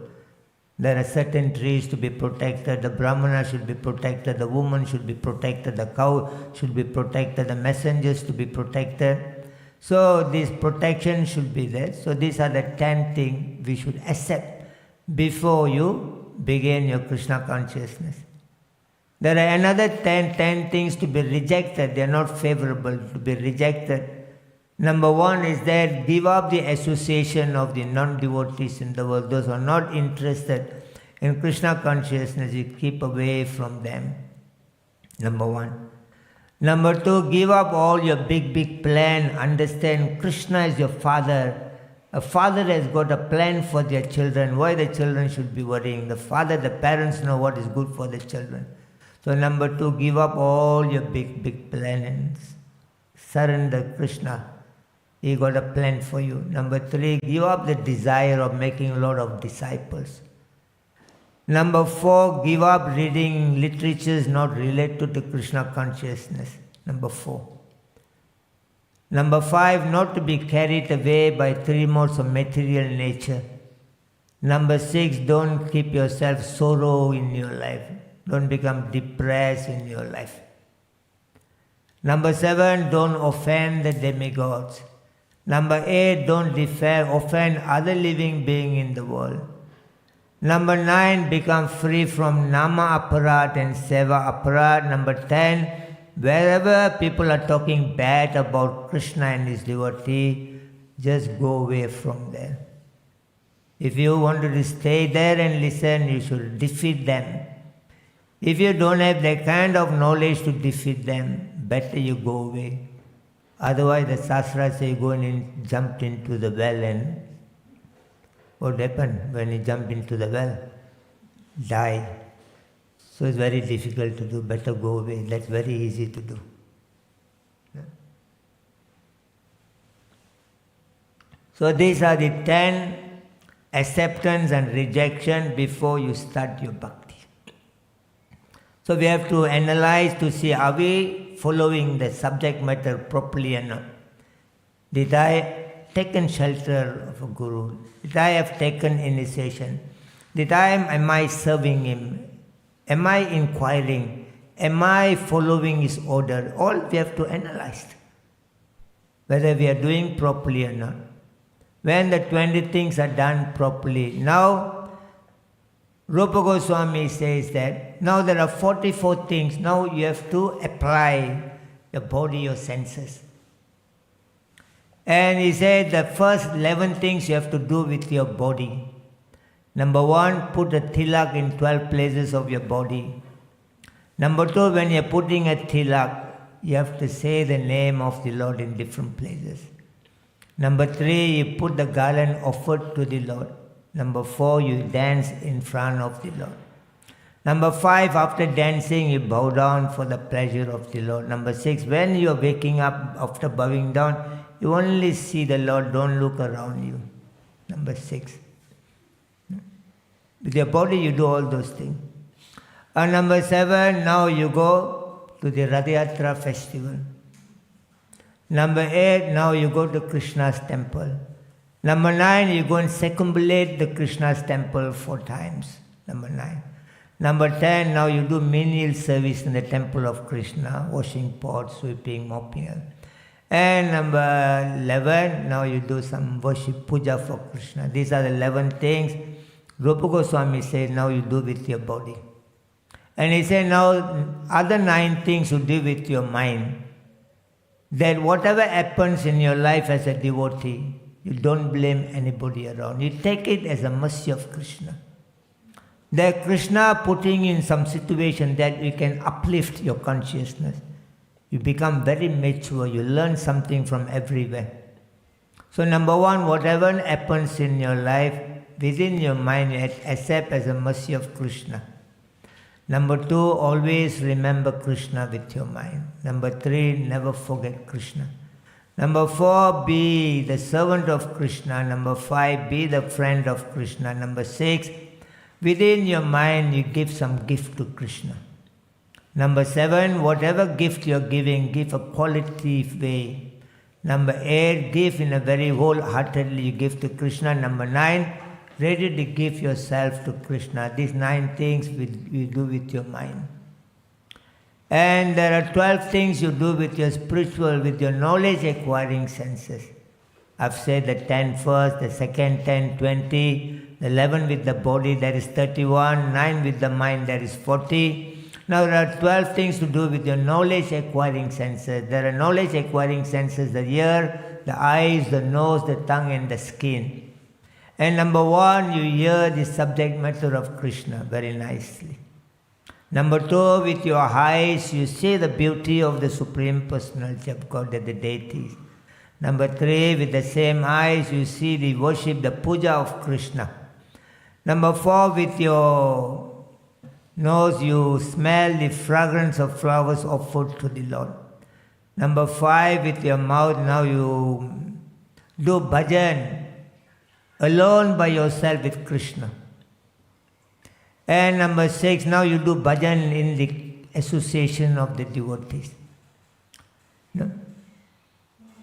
There are certain trees to be protected, the Brahmana should be protected, the woman should be protected, the cow should be protected, the messengers to be protected. So this protection should be there. So these are the 10 things we should accept before you begin your Krishna consciousness. There are another 10 things to be rejected. They are not favorable, to be rejected. Number 1 is that give up the association of the non-devotees in the world. Those who are not interested in Krishna consciousness, you keep away from them. Number 1. Number 2, give up all your big plan. Understand Krishna is your father. A father has got a plan for their children. Why the children should be worrying? The parents know what is good for the children. So number 2, give up all your big plans. Surrender Krishna. He got a plan for you. Number 3, give up the desire of making a lot of disciples. Number 4, give up reading literatures not related to Krishna consciousness. Number 4. Number 5, not to be carried away by 3 modes of material nature. Number 6, don't keep yourself sorrow in your life. Don't become depressed in your life. Number 7, don't offend the demigods. Number 8, don't offend other living beings in the world. Number 9, become free from nama aparad and seva aparad. Number 10, wherever people are talking bad about Krishna and his devotee, just go away from there. If you wanted to stay there and listen, you should defeat them. If you don't have that kind of knowledge to defeat them, better you go away. Otherwise, the Shastra say go and jump into the well, and what happened when you jump into the well? Die. So it's very difficult to do. Better go away. That's very easy to do. Yeah. So these are the 10 acceptance and rejection before you start your bhakti. So we have to analyze to see, are we following the subject matter properly or not? Did I taken shelter of a guru? Did I have taken initiation? Am I serving him? Am I inquiring? Am I following his order? All we have to analyze. Whether we are doing properly or not. When the 20 things are done properly, now Rupa Goswami says that now there are 44 things. Now you have to apply your body, your senses. And he said the first 11 things you have to do with your body. Number 1, put a tilak in 12 places of your body. Number 2, when you're putting a tilak, you have to say the name of the Lord in different places. Number 3, you put the garland offered to the Lord. Number 4, you dance in front of the Lord. Number 5, after dancing, you bow down for the pleasure of the Lord. Number 6, when you are waking up after bowing down, you only see the Lord, don't look around you. Number 6. With your body, you do all those things. And number 7, now you go to the Radhayatra festival. Number 8, now you go to Krishna's temple. Number 9, you go and circumambulate the Krishna's temple 4 times. Number 9. Number 10, now you do menial service in the temple of Krishna, washing pots, sweeping, mopping. And number 11, now you do some worship, puja for Krishna. These are the 11 things Rupa Goswami said, now you do with your body. And he said, now other 9 things you do with your mind. That whatever happens in your life as a devotee, you don't blame anybody around. You take it as a mercy of Krishna. That Krishna putting you in some situation that you can uplift your consciousness. You become very mature. You learn something from everywhere. So number 1, whatever happens in your life, within your mind you accept as a mercy of Krishna. Number 2, always remember Krishna with your mind. Number 3, never forget Krishna. Number 4, be the servant of Krishna. Number 5, be the friend of Krishna. Number 6, within your mind you give some gift to Krishna. Number 7, whatever gift you are giving, give a qualitative way. Number 8, give in a very wholeheartedly you give to Krishna. Number 9, ready to give yourself to Krishna. These 9 things you do with your mind. And there are 12 things you do with your spiritual, with your knowledge acquiring senses. I've said the 10 first, the second 10, 20, the 11 with the body, that is 31, 9 with the mind, that is 40. Now there are 12 things to do with your knowledge acquiring senses. There are knowledge acquiring senses, the ear, the eyes, the nose, the tongue and the skin. And number 1, you hear the subject matter of Krishna very nicely. Number 2, with your eyes, you see the beauty of the Supreme Personality of God, the deities. Number 3, with the same eyes, you see the worship, the puja of Krishna. Number 4, with your nose, you smell the fragrance of flowers offered to the Lord. Number 5, with your mouth, now you do bhajan alone by yourself with Krishna. And number 6, now you do bhajan in the association of the devotees. No?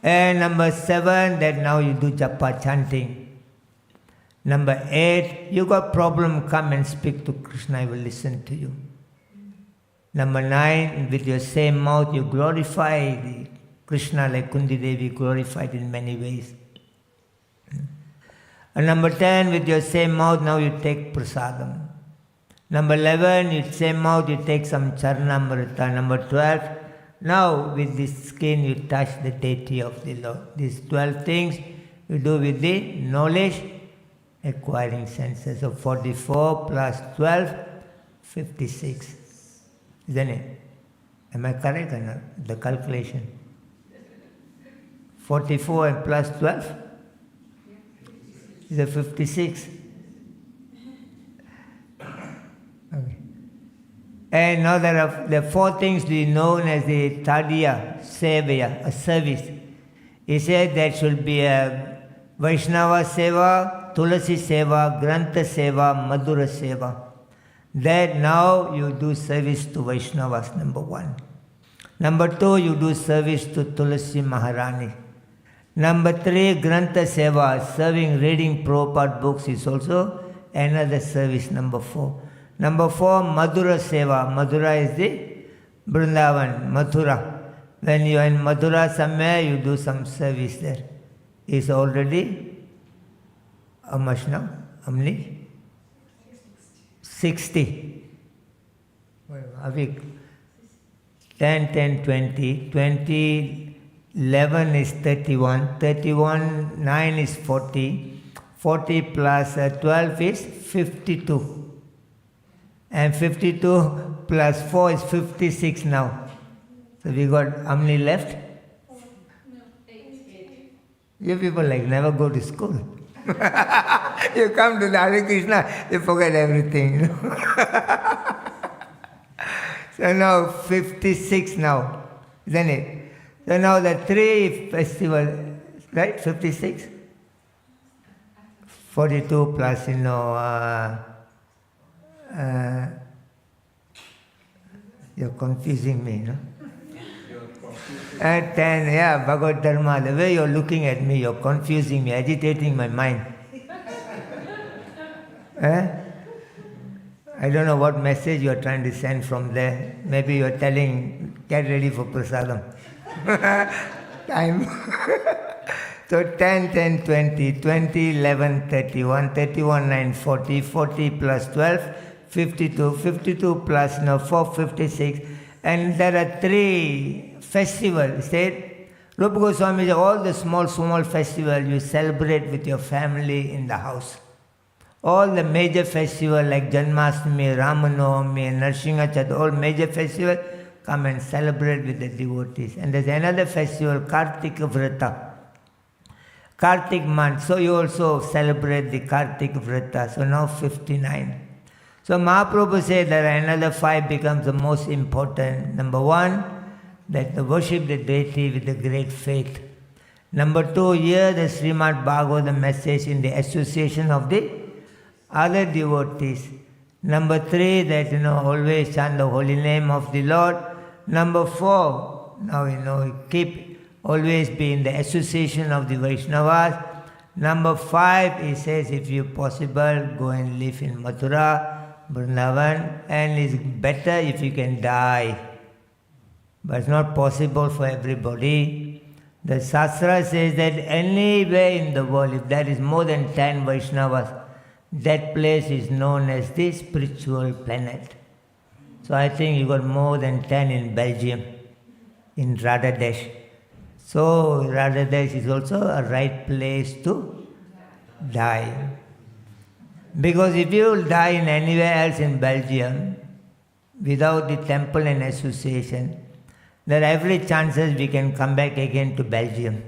And number 7, that now you do japa chanting. Number 8, you got problem, come and speak to Krishna, I will listen to you. Number 9, with your same mouth you glorify the Krishna like Kundi Devi glorified in many ways. And number 10, with your same mouth now you take prasadam. Number 11, with same mouth you take some charnamrita. Number 12, now with this skin you touch the deity of the Lord. These 12 things you do with the knowledge acquiring senses. So 44 plus 12, 56. Isn't it? Am I correct or not? The calculation. 44 and plus 12 is a 56. Okay. And now there are the 4 things known as the Tadiya, Sevaya, a service. He said there should be a Vaishnava Seva, Tulasi Seva, Grantha Seva, Madhura Seva. That now you do service to Vaishnavas, number 1. Number 2, you do service to Tulasi Maharani. Number 3, Grantha Seva, serving, reading Prabhupada books is also another service, number 4. Number 4, Madhura Seva. Madhura is the Vrindavan, Mathura. When you are in Mathura somewhere, you do some service there. It's already how much now? How many? 60. Are we 10, 10, 20. 20, 11 is 31. 31, 9 is 40. 40 plus 12 is 52. And 52 plus 4 is 56 now. So we got how many left? You people like never go to school. You come to the Hare Krishna, you forget everything. You know? So now 56 now, isn't it? So now the 3 festival, right? 56? 42 plus, you're confusing me, no? 10, yeah, Bhagavad Dharma, the way you're looking at me, you're confusing me, agitating my mind. I don't know what message you're trying to send from there. Maybe you're telling, get ready for prasadam. Time. So 10, 10, 20, 20, 11, 31, 31, 9, 40, 40 plus 12, 52, 52 plus 4, 56. And there are 3 festivals. Said, Rupa Goswami said, all the small festivals you celebrate with your family in the house. All the major festivals like Janmashtami, Ramanavami, and Narsingha Chaturthi, all major festivals, come and celebrate with the devotees. And there's another festival, Kartika Vrata. Kartik month, so you also celebrate the Kartik Vrata, so now 59. So Mahaprabhu said that another 5 becomes the most important. Number 1, that the worship the deity with the great faith. Number 2, hear the Srimad Bhagavatam message in the association of the other devotees. Number 3, that always chant the holy name of the Lord. Number 4, now keep always be in the association of the Vaishnavas. Number 5, he says, if you possible, go and live in Mathura, Vrindavan, and it's better if you can die. But it's not possible for everybody. The Shastra says that anywhere in the world, if there is more than 10 Vaishnavas, that place is known as the spiritual planet. So I think you got more than 10 in Belgium, in Radhadesh. So Radhadesh is also a right place to die. Because if you die in anywhere else in Belgium, without the temple and association, there are every chances we can come back again to Belgium.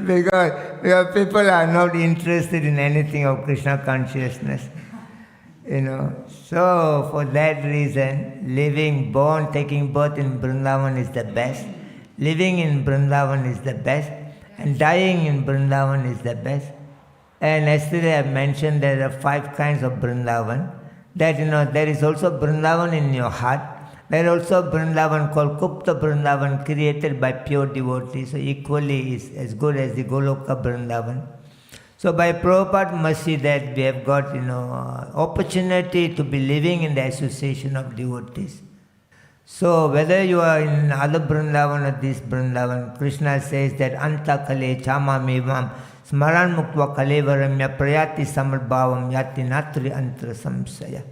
because people are not interested in anything of Krishna consciousness. So for that reason, taking birth in Vrindavan is the best. Living in Vrindavan is the best. And dying in Vrindavan is the best. And yesterday I mentioned there are 5 kinds of Vrindavan. That there is also Vrindavan in your heart. There is also Vrindavan called Gupta Vrindavan, created by pure devotees. So equally is as good as the Goloka Vrindavan. So by Prabhupada mercy that we have got opportunity to be living in the association of devotees. So whether you are in other Vrindavan or this Vrindavan, Krishna says that Anta Kale Chama Mevam Smaran Muktva Kalevaramya Prayati Samarbhavam Yati Natri Antra Samsaya.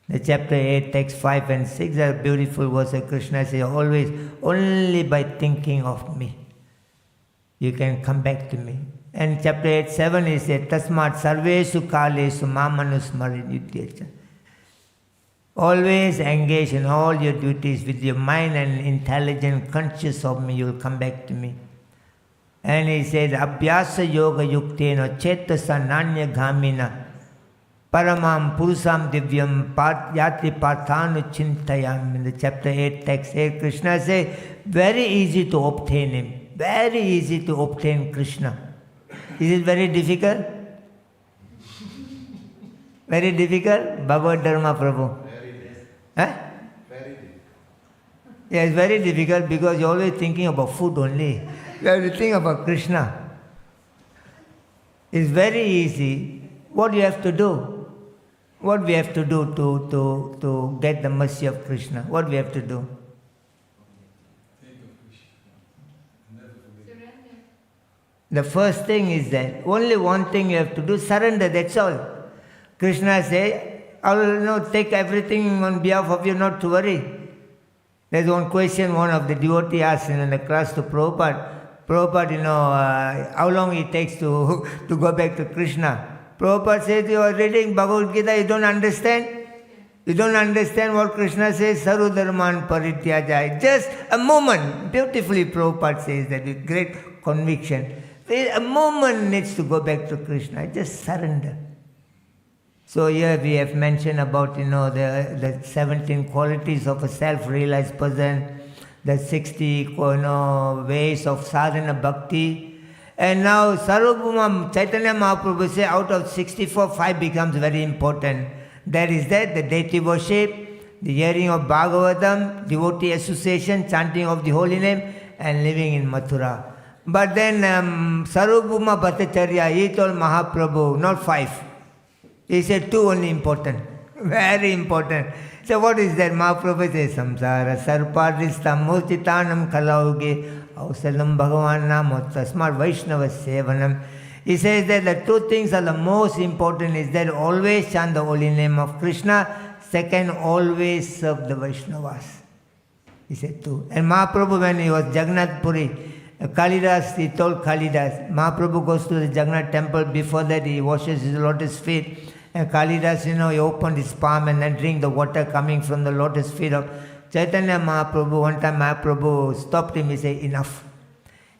The chapter 8, text 5 and 6 are beautiful verses. Krishna says, always, only by thinking of me, you can come back to me. And chapter 8, 7 is said, Tasmat Sarvesu Kalesu Mamanusmarin Yudhyacha. Always engage in all your duties with your mind and intelligent, conscious of me, you will come back to me. And he said, Abhyasa Yoga Yuktena Chetasa Nanya Ghamina Paramam Purusam Divyam Yati Parthanu Chintayam. In the chapter 8 text 8, Krishna says, very easy to obtain him. Very easy to obtain Krishna. Is it very difficult? Very difficult? Bhagavad Dharma Prabhu. Huh? Very difficult. Yeah, it's very difficult because you're always thinking about food only. You have to think about Krishna. It's very easy. What you have to do? What we have to do to get the mercy of Krishna? What we have to do? Think of Krishna. Never forget. Surrender. The first thing is that only one thing you have to do, surrender, that's all. Krishna says, I will take everything on behalf of you, not to worry. There's one question one of the devotees asked in the class to Prabhupada. Prabhupada, how long it takes to go back to Krishna? Prabhupada says, you are reading Bhagavad Gita, you don't understand? You don't understand what Krishna says, Sarudharman Parityajaya. Just a moment. Beautifully Prabhupada says that with great conviction. A moment needs to go back to Krishna. Just surrender. So here we have mentioned about, the 17 qualities of a self-realized person, the 60, ways of sadhana bhakti. And now Sarvabhauma Chaitanya Mahaprabhu says out of 64, 5 becomes very important. That is that, the deity worship, the hearing of Bhagavatam, devotee association, chanting of the holy name, and living in Mathura. But then Sarvabhauma Bhattacharya, he told Mahaprabhu, not 5. He said 2 only important. Very important. So what is that? Mahaprabhu says, Samsara Sarpadristam Murtitanam Kalauge Ausalam Bhagavan Namo Tasmar Vaishnava Sevanam. He says that the 2 things are the most important is that always chant the holy name of Krishna. Second, always serve the Vaishnavas. He said 2. And Mahaprabhu, when he was Jagannath Puri, Kalidas, he told Kalidas, Mahaprabhu goes to the Jagannath temple. Before that, he washes his lotus feet. And Kalidas, he opened his palm and then drink the water coming from the lotus feet of Chaitanya Mahaprabhu. One time Mahaprabhu stopped him, he said, enough.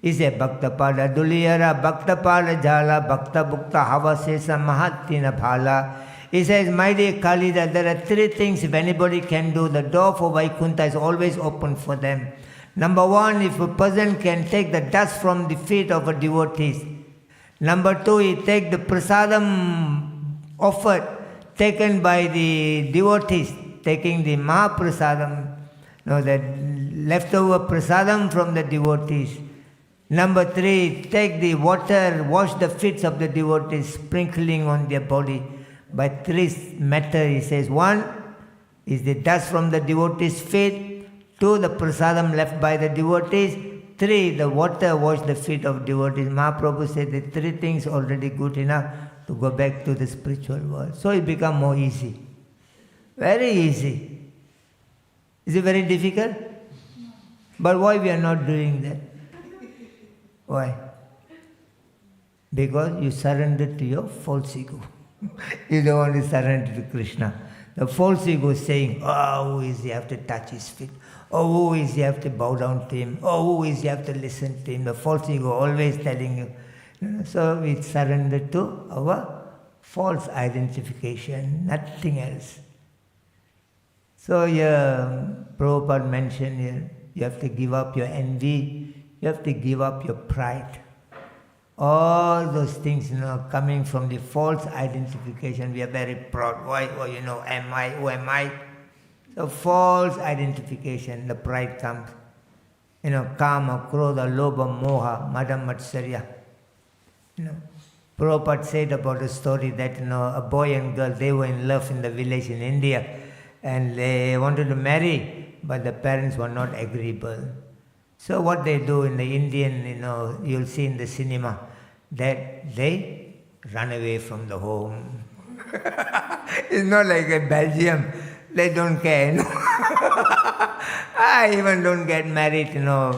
He said, Bhaktapada Duliyara, Bhaktapada Jala, Bhakta Bhukta Havasesa Mahatina Bhala. He says, my dear Kalida, there are three things if anybody can do. The door for Vaikuntha is always open for them. Number one, if a person can take the dust from the feet of a devotee. Number two, he take the prasadam offered, taken by the devotees, taking the Mahaprasadam, the leftover prasadam from the devotees. Number three, take the water, wash the feet of the devotees, sprinkling on their body. By three matter, he says, one is the dust from the devotees' feet, two, the prasadam left by the devotees, three, the water wash the feet of devotees. Mahaprabhu said the three things already good enough to go back to the spiritual world. So it become more easy. Very easy. Is it very difficult? But why we are not doing that? Why? Because you surrender to your false ego. You don't want to surrender to Krishna. The false ego is saying, oh, who is he? I have to touch his feet. Oh, who is he? I have to bow down to him. Oh, who is he? I have to listen to him. The false ego always telling you. So we surrender to our false identification, nothing else. So here, Prabhupada mentioned here, you have to give up your envy, you have to give up your pride. All those things, coming from the false identification, we are very proud. Why? Oh, am I? Who am I? So false identification, the pride comes. Kama, Krodha, Lobha, Moha, Madam Matsarya. Prabhupada said about a story that, a boy and girl, they were in love in the village in India. And they wanted to marry, but the parents were not agreeable. So what they do in the Indian, you'll see in the cinema, that they run away from the home. It's not like in Belgium, they don't care. I even don't get married,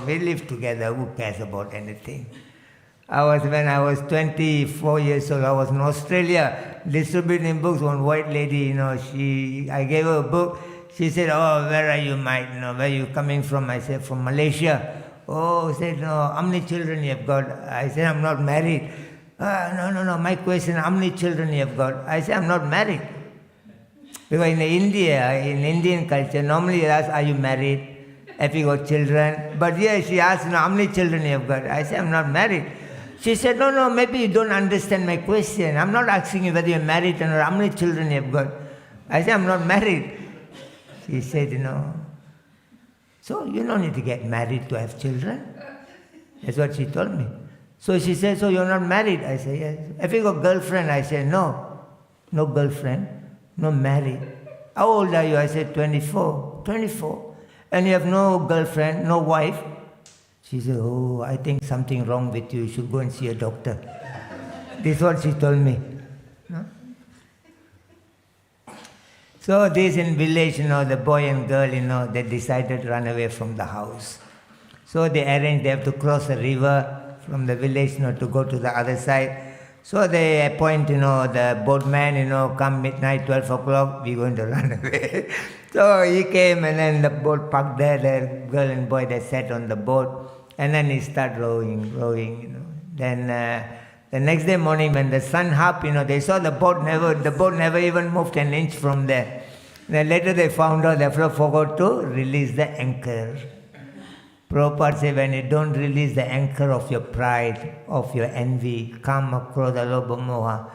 we live together, who cares about anything? When I was 24 years old, I was in Australia distributing books. One white lady, I gave her a book. She said, oh, where are you, mate? Where are you coming from? I said, from Malaysia. Oh, said, no, how many children you have got? I said, I'm not married. No, my question, how many children you have got? I said, I'm not married. Because in India, in Indian culture, normally they ask, are you married? Have you got children? But here she asked, how many children you have got? I said, I'm not married. She said, no, maybe you don't understand my question. I'm not asking you whether you're married or how many children you have got. I said, I'm not married. She said, so you don't need to get married to have children. That's what she told me. So she said, so you're not married? I said, yes. Have you got girlfriend? I said, no girlfriend, no married. How old are you? I said, 24. 24. And you have no girlfriend, no wife? She said, oh, I think something wrong with you. You should go and see a doctor. This is what she told me. No? So this in village, the boy and girl, they decided to run away from the house. So they arranged, they have to cross a river from the village, to go to the other side. So they appoint, the boatman, come midnight, 12 o'clock, we're going to run away. So he came and then the boat parked there, the girl and boy, they sat on the boat. And then he started rowing. Then the next day morning when the sun up, they saw the boat never even moved an inch from there. Then later they found out they forgot to release the anchor. Prabhupada said, when you don't release the anchor of your pride, of your envy, kama, krodha, lobha, moha,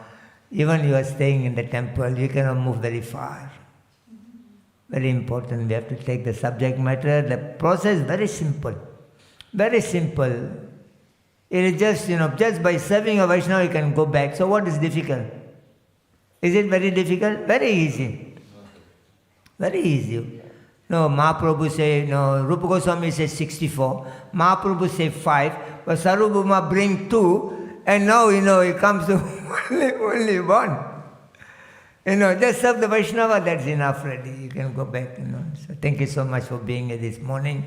even you are staying in the temple, you cannot move very far. Very important, we have to take the subject matter. The process is very simple. Very simple. It is just, just by serving a Vaishnava you can go back. So what is difficult? Is it very difficult? Very easy. Very easy. No, Mahaprabhu say, Rupa Goswami says 64. Mahaprabhu say 5. But Sarvabhauma bring 2. And now, it comes to only 1. Just serve the Vaishnava, that's enough already. You can go back, So thank you so much for being here this morning.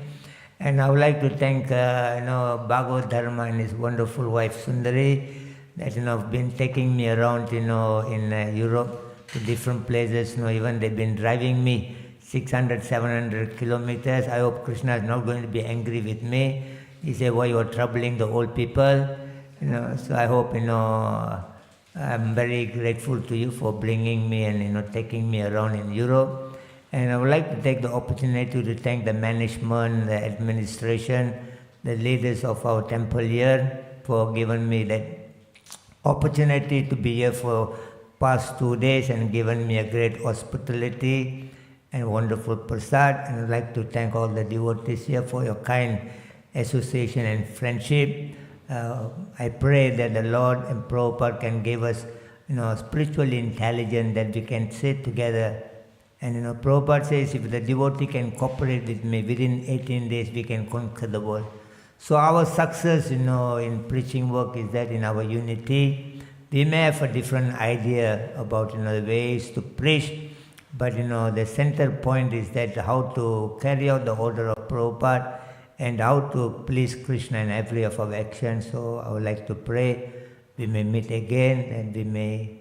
And I would like to thank, Bhagavad Dharma and his wonderful wife Sundari that, been taking me around, in Europe to different places. Even they've been driving me 600, 700 kilometers. I hope Krishna is not going to be angry with me. He said, why you are troubling the old people? So I hope, I'm very grateful to you for bringing me and, taking me around in Europe. And I would like to take the opportunity to thank the management, the administration, the leaders of our temple here for giving me that opportunity to be here for past 2 days and given me a great hospitality and wonderful prasad. And I'd like to thank all the devotees here for your kind association and friendship. I pray that the Lord and Prabhupada can give us, spiritual intelligence that we can sit together. And Prabhupada says if the devotee can cooperate with me, within 18 days we can conquer the world. So our success, in preaching work is that in our unity, we may have a different idea about, the ways to preach, but, the center point is that how to carry out the order of Prabhupada and how to please Krishna in every of our actions. So I would like to pray we may meet again and we may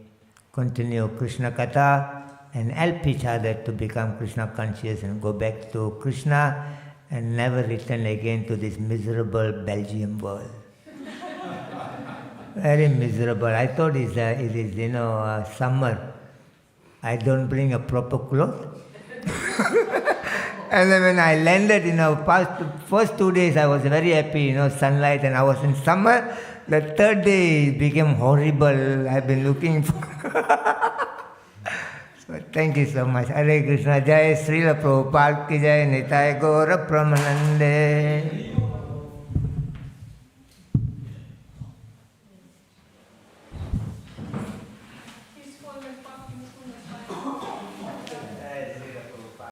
continue Krishna Katha and help each other to become Krishna conscious and go back to Krishna and never return again to this miserable Belgium world. Very miserable. I thought it is summer. I don't bring a proper cloth. And then when I landed, first 2 days I was very happy, sunlight, and I was in summer. The third day it became horrible. I've been looking for... So thank you so much. Hare Krishna. Jai Srila Prabhupada ki jai. Nitai Gaura Pramanande.